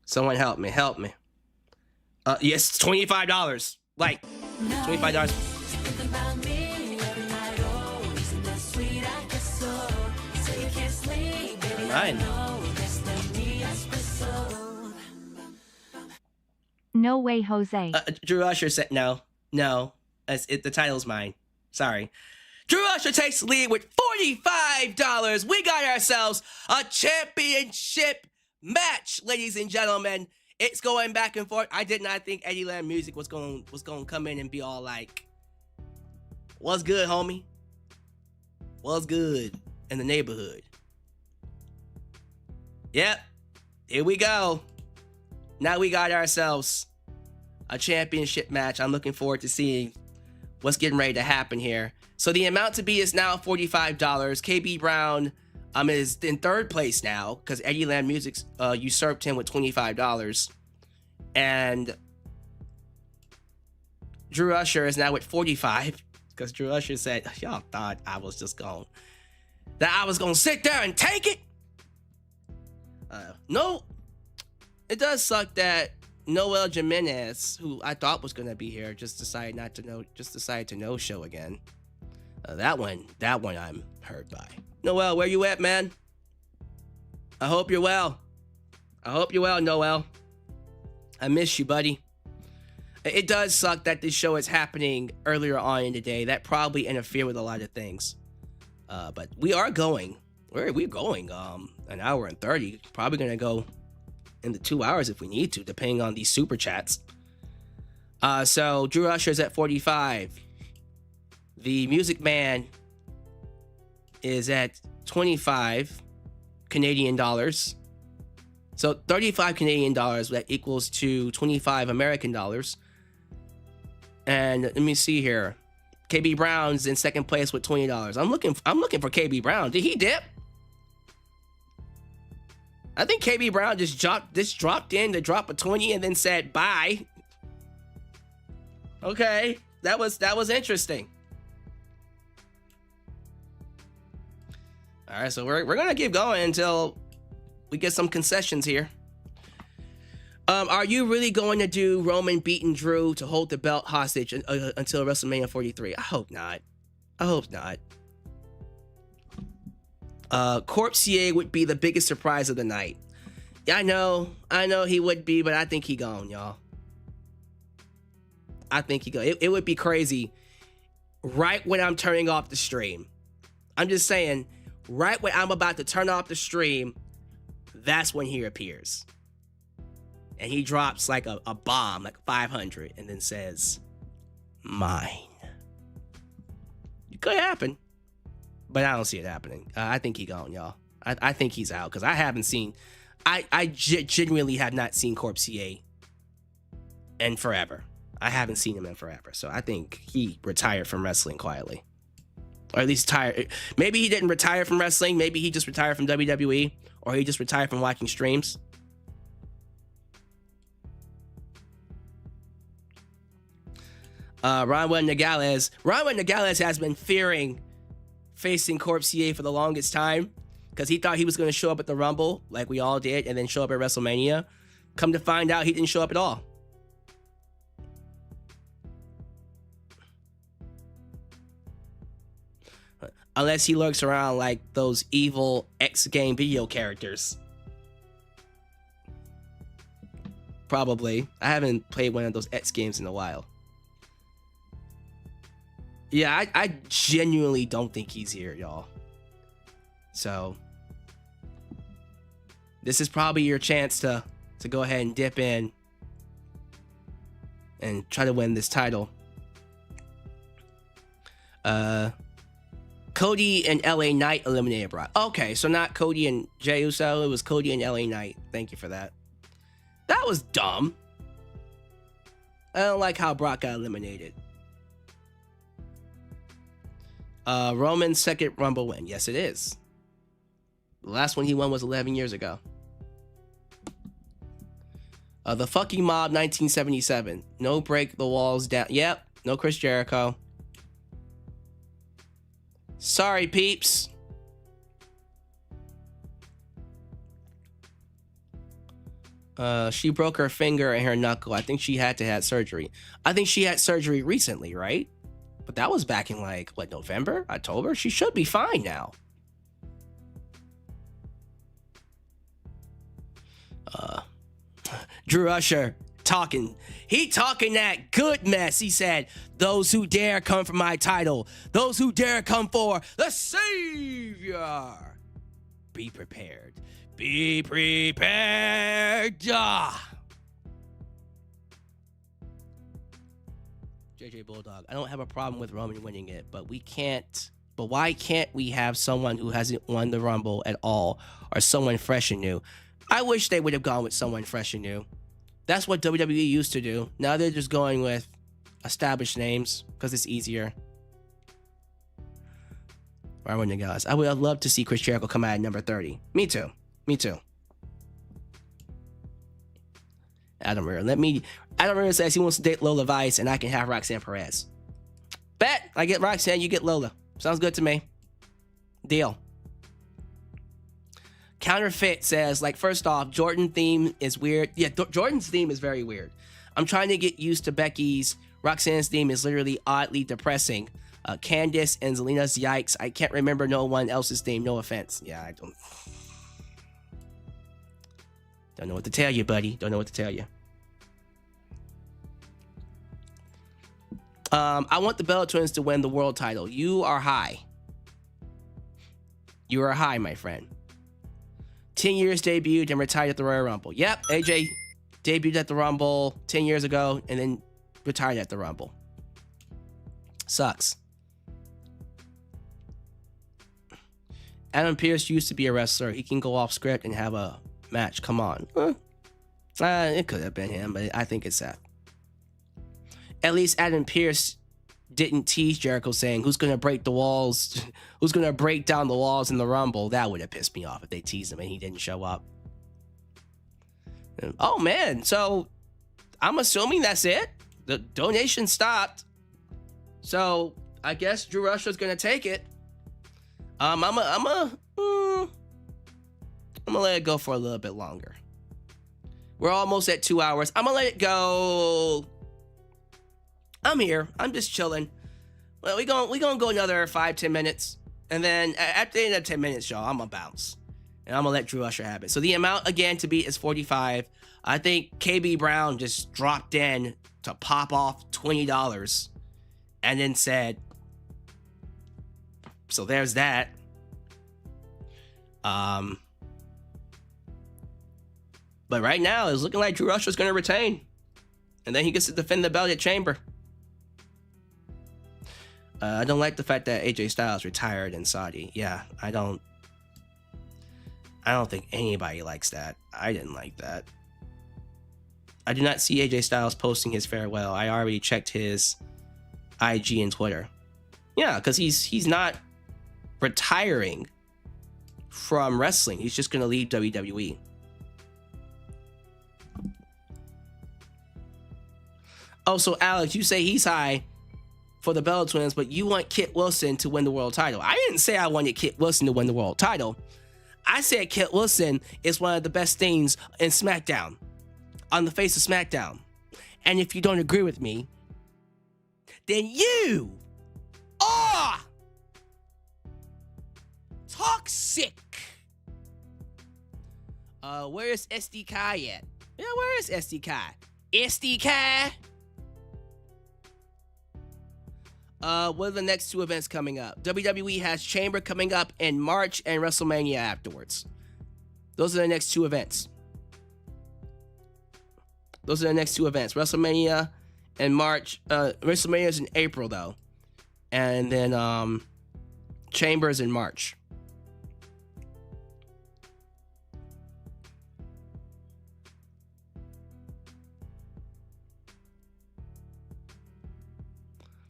Someone help me. Help me. Yes, $25. Like, $25. Mine. No way, Jose. Drew Usher said no. The title's mine. Sorry. Drew Usher takes the lead with $45. We got ourselves a championship match, ladies and gentlemen. It's going back and forth. I did not think Eddie Lamb Music was going to come in and be all like, "What's good, homie? What's good in the neighborhood?" Yep. Here we go. Now we got ourselves a championship match. I'm looking forward to seeing what's getting ready to happen here. So the amount to be is now $45. KB Brown is in third place now because Eddie Lamb Music usurped him with $25. And Drew Usher is now with 45 because Drew Usher said, y'all thought I was just going to sit there and take it? No, it does suck that Noel Jimenez, who I thought was going to be here, just decided to no show again. That one I'm hurt by. Noel, where you at, man? I hope you're well. Noel. I miss you, buddy. It does suck that this show is happening earlier on in the day. That probably interfered with a lot of things. But we are going. Where are we going? An hour and 30. Probably gonna go into 2 hours if we need to, depending on these super chats. So Drew Usher's at 45. The Music Man is at 25 Canadian dollars. So 35 Canadian dollars, that equals to 25 American dollars. And let me see here. KB Brown's in second place with $20. I'm looking for KB Brown. Did he dip? I think KB Brown just dropped in to drop a 20 and then said bye. Okay, that was interesting. All right, so we're gonna keep going until we get some concessions here. Are you really going to do Roman beating Drew to hold the belt hostage until WrestleMania 43? I hope not. Corpse would be the biggest surprise of the night. Yeah, I know he would be, but I think he gone, y'all. I think he gone. It would be crazy right when I'm turning off the stream. I'm just saying, right when I'm about to turn off the stream, that's when he appears. And he drops like a bomb, like 500, and then says, mine. It could happen, but I don't see it happening. I think he gone, y'all. I think he's out, because I haven't seen, I genuinely have not seen Corpse in forever. I haven't seen him in forever. So I think he retired from wrestling quietly. Or at least tired. Maybe he didn't retire from wrestling. Maybe he just retired from WWE. Or he just retired from watching streams. Ronwell Nogales has been fearing facing Corpse for the longest time, because he thought he was going to show up at the Rumble like we all did and then show up at WrestleMania. Come to find out, he didn't show up at all. Unless he lurks around like those evil X game video characters. Probably. I haven't played one of those X games in a while. Yeah, I genuinely don't think he's here, y'all. So this is probably your chance to go ahead and dip in and try to win this title. Cody and LA Knight eliminated Brock. Okay, so not Cody and Jey Uso, it was Cody and LA Knight. Thank you for that. That was dumb. I don't like how Brock got eliminated. Roman's second Rumble win. Yes, it is. The last one he won was 11 years ago. The fucking Mob 1977. No break the walls down. Yep. No Chris Jericho. Sorry, peeps. She broke her finger and her knuckle. I think she had to have surgery. I think she had surgery recently, right? But that was back in like, what, November? October? She should be fine now. Drew Usher talking. He talking that good mess. He said, those who dare come for my title. Those who dare come for the Savior. Be prepared. Be prepared. JJ Bulldog. I don't have a problem with Roman winning it, but why can't we have someone who hasn't won the Rumble at all, or someone fresh and new? I wish they would have gone with someone fresh and new. That's what WWE used to do. Now they're just going with established names because it's easier. I would love to see Chris Jericho come out at number 30. Me too. Adam Rivera says he wants to date Lola Vice and I can have Roxanne Perez. Bet. I get Roxanne, you get Lola. Sounds good to me. Deal. Counterfeit says, like, first off, Jordan theme is weird. Yeah, Jordan's theme is very weird. I'm trying to get used to Becky's. Roxanne's theme is literally oddly depressing. Candice and Zelina's yikes. I can't remember no one else's theme. No offense. Yeah, I don't know what to tell you, buddy. Don't know what to tell you. I want the Bella Twins to win the world title. You are high. You are high, my friend. 10 years debuted and retired at the Royal Rumble. Yep, AJ debuted at the Rumble 10 years ago and then retired at the Rumble. Sucks. Adam Pearce used to be a wrestler. He can go off script and have a match. Come on. It could have been him, but I think it's Seth. At least Adam Pearce didn't tease Jericho saying, who's going to break the walls? Who's going to break down the walls in the Rumble? That would have pissed me off if they teased him and he didn't show up. Oh, man. So I'm assuming that's it. The donation stopped. So I guess Drew Rush's going to take it. I'm gonna let it go for a little bit longer. We're almost at 2 hours. I'm gonna let it go. I'm here. I'm just chilling. Well, we gonna go another 5-10 minutes, and then at the end of 10 minutes, y'all, I'm gonna bounce, and I'm gonna let Drew Usher have it. So the amount again to beat is 45. I think KB Brown just dropped in to pop off $20, and then said. So there's that. But right now, it's looking like Drew Usher's going to retain. And then he gets to defend the belt at Chamber. I don't like the fact that AJ Styles retired in Saudi. Yeah, I don't think anybody likes that. I didn't like that. I did not see AJ Styles posting his farewell. I already checked his IG and Twitter. Yeah, because he's not retiring from wrestling. He's just going to leave WWE. Oh, so Alex, you say he's high for the Bella Twins, but you want Kit Wilson to win the world title. I didn't say I wanted Kit Wilson to win the world title. I said Kit Wilson is one of the best things in SmackDown, on the face of SmackDown. And if you don't agree with me, then you are toxic. Where is SD Kai at? Yeah, where is SD Kai? SD Kai? What are the next two events coming up? WWE has Chamber coming up in March and WrestleMania afterwards. Those are the next two events. WrestleMania in March. WrestleMania is in April though. And then Chambers in March.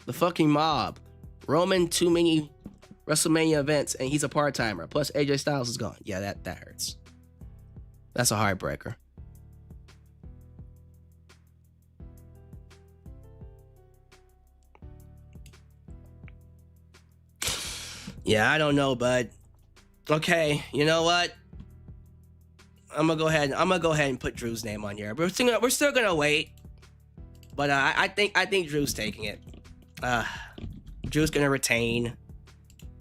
The fucking mob. Roman too many WrestleMania events and he's a part-timer. Plus AJ Styles is gone. Yeah, that hurts. That's a heartbreaker. Yeah, I don't know, bud. Okay, you know what? I'm gonna go ahead and put Drew's name on here. We're still gonna wait. But I think Drew's taking it. Drew's gonna retain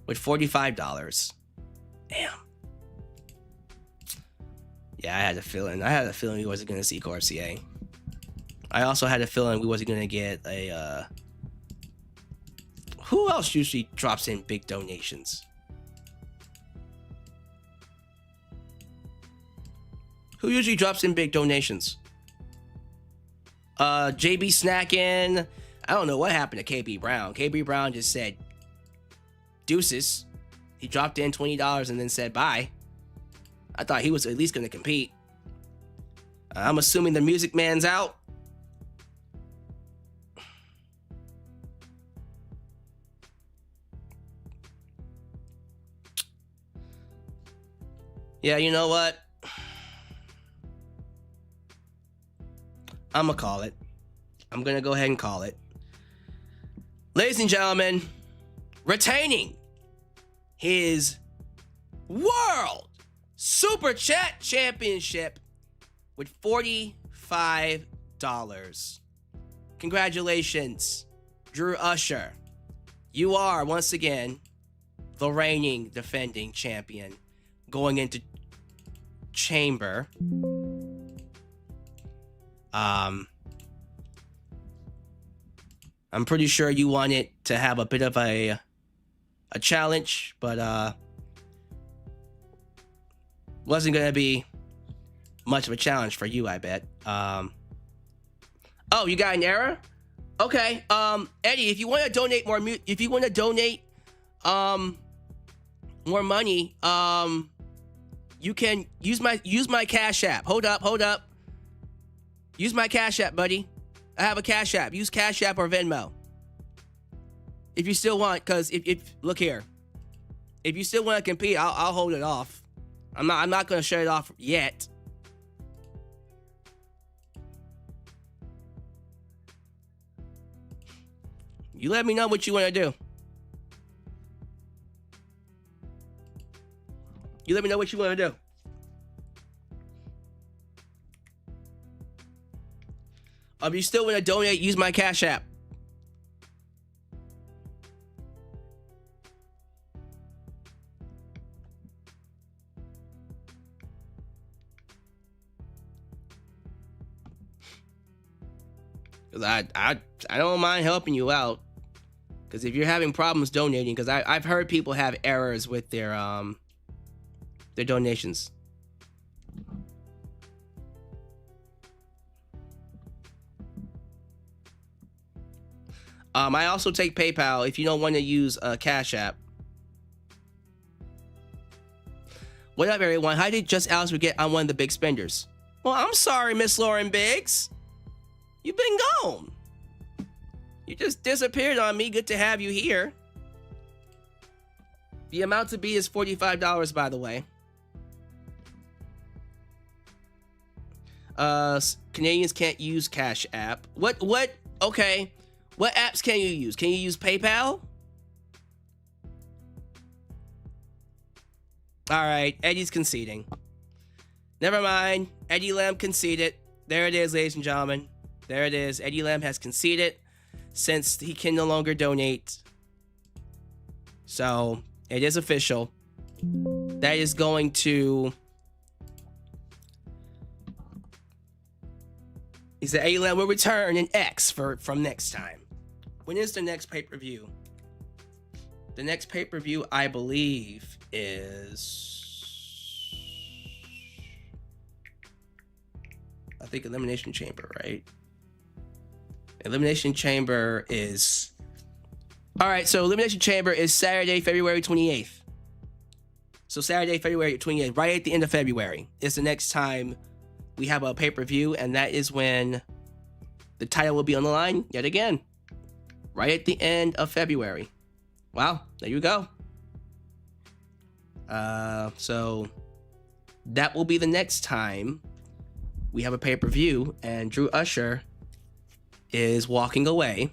with $45. Damn. Yeah, I had a feeling we wasn't gonna see Corsier. I also had a feeling we wasn't gonna get a who else usually drops in big donations? Who usually drops in big donations? JB Snackin'. I don't know what happened to KB Brown. KB Brown just said deuces. He dropped in $20 and then said bye. I thought he was at least going to compete. I'm assuming the Music Man's out. Yeah, you know what? I'm going to call it. I'm going to go ahead and call it. Ladies and gentlemen, retaining his World Super Chat Championship with $45. Congratulations, Drew Usher. You are, once again, the reigning defending champion going into Chamber. I'm pretty sure you want it to have a bit of a challenge, but wasn't gonna be much of a challenge for you, I bet. Oh, you got an error? Okay. Eddie, if you want to donate more, more money, you can use my Cash App. Hold up. Use my Cash App, buddy. I have a Cash App. Use Cash App or Venmo. If you still want, because if look here, if you still want to compete, I'll hold it off. I'm not gonna shut it off yet. You let me know what you want to do. You let me know what you want to do. If you still want to donate, use my Cash App. Because I don't mind helping you out. Because if you're having problems donating, because I've heard people have errors with their donations. I also take PayPal if you don't want to use Cash App. What up, everyone? How did Just Alex get on one of the big spenders? Well, I'm sorry, Miss Lauren Biggs. You've been gone. You just disappeared on me. Good to have you here. The amount to be is $45, by the way. Canadians can't use Cash App. What? Okay. What apps can you use? Can you use PayPal? All right, Eddie's conceding. Never mind. Eddie Lamb conceded. There it is, ladies and gentlemen. There it is. Eddie Lamb has conceded since he can no longer donate. So, it is official. That is going to... He said Eddie Lamb will return in X from next time. When is the next pay-per-view? The next pay-per-view, I believe, is... I think Elimination Chamber, right? Elimination Chamber is... Alright, so Elimination Chamber is Saturday, February 28th. So Saturday, February 28th, right at the end of February, is the next time we have a pay-per-view, and that is when the title will be on the line yet again. Right at the end of February. Wow, there you go. So that will be the next time we have a pay-per-view, and Drew Usher is walking away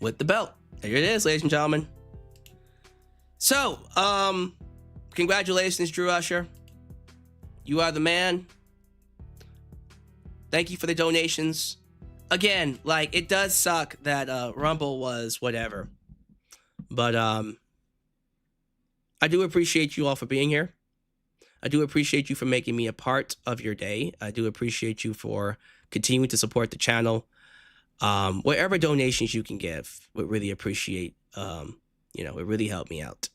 with the belt. There it is, ladies and gentlemen. So, congratulations, Drew Usher. You are the man. Thank you for the donations. Again, like, it does suck that Rumble was whatever. But I do appreciate you all for being here. I do appreciate you for making me a part of your day. I do appreciate you for continuing to support the channel. Whatever donations you can give, would really appreciate. It really helped me out.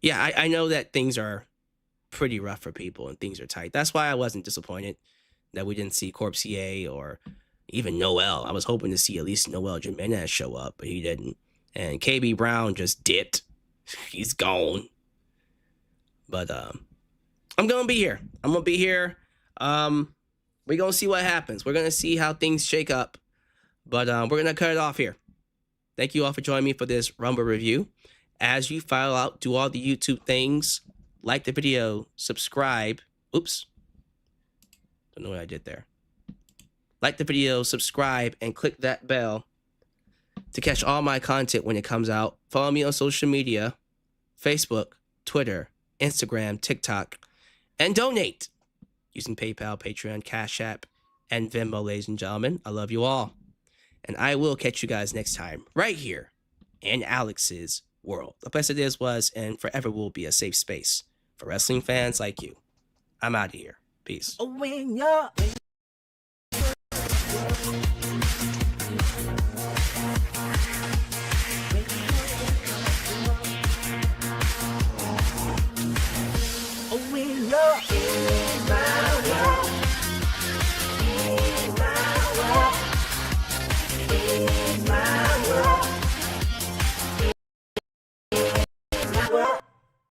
Yeah, I know that things are pretty rough for people and things are tight. That's why I wasn't disappointed that we didn't see Corpse or even Noel. I was hoping to see at least Noel Jimenez show up, but he didn't. And KB Brown just dipped. He's gone. But I'm gonna be here. We're gonna see what happens. We're gonna see how things shake up. But we're gonna cut it off here. Thank you all for joining me for this Rumble review. As you file out, do all the YouTube things. Like the video, subscribe. Oops. Don't know what I did there. Like the video, subscribe, and click that bell to catch all my content when it comes out. Follow me on social media, Facebook, Twitter, Instagram, TikTok, and donate using PayPal, Patreon, Cash App, and Venmo, ladies and gentlemen. I love you all. And I will catch you guys next time, right here in Alyx's world. The place it is, was, and forever will be a safe space for wrestling fans like you. I'm out of here. Peace.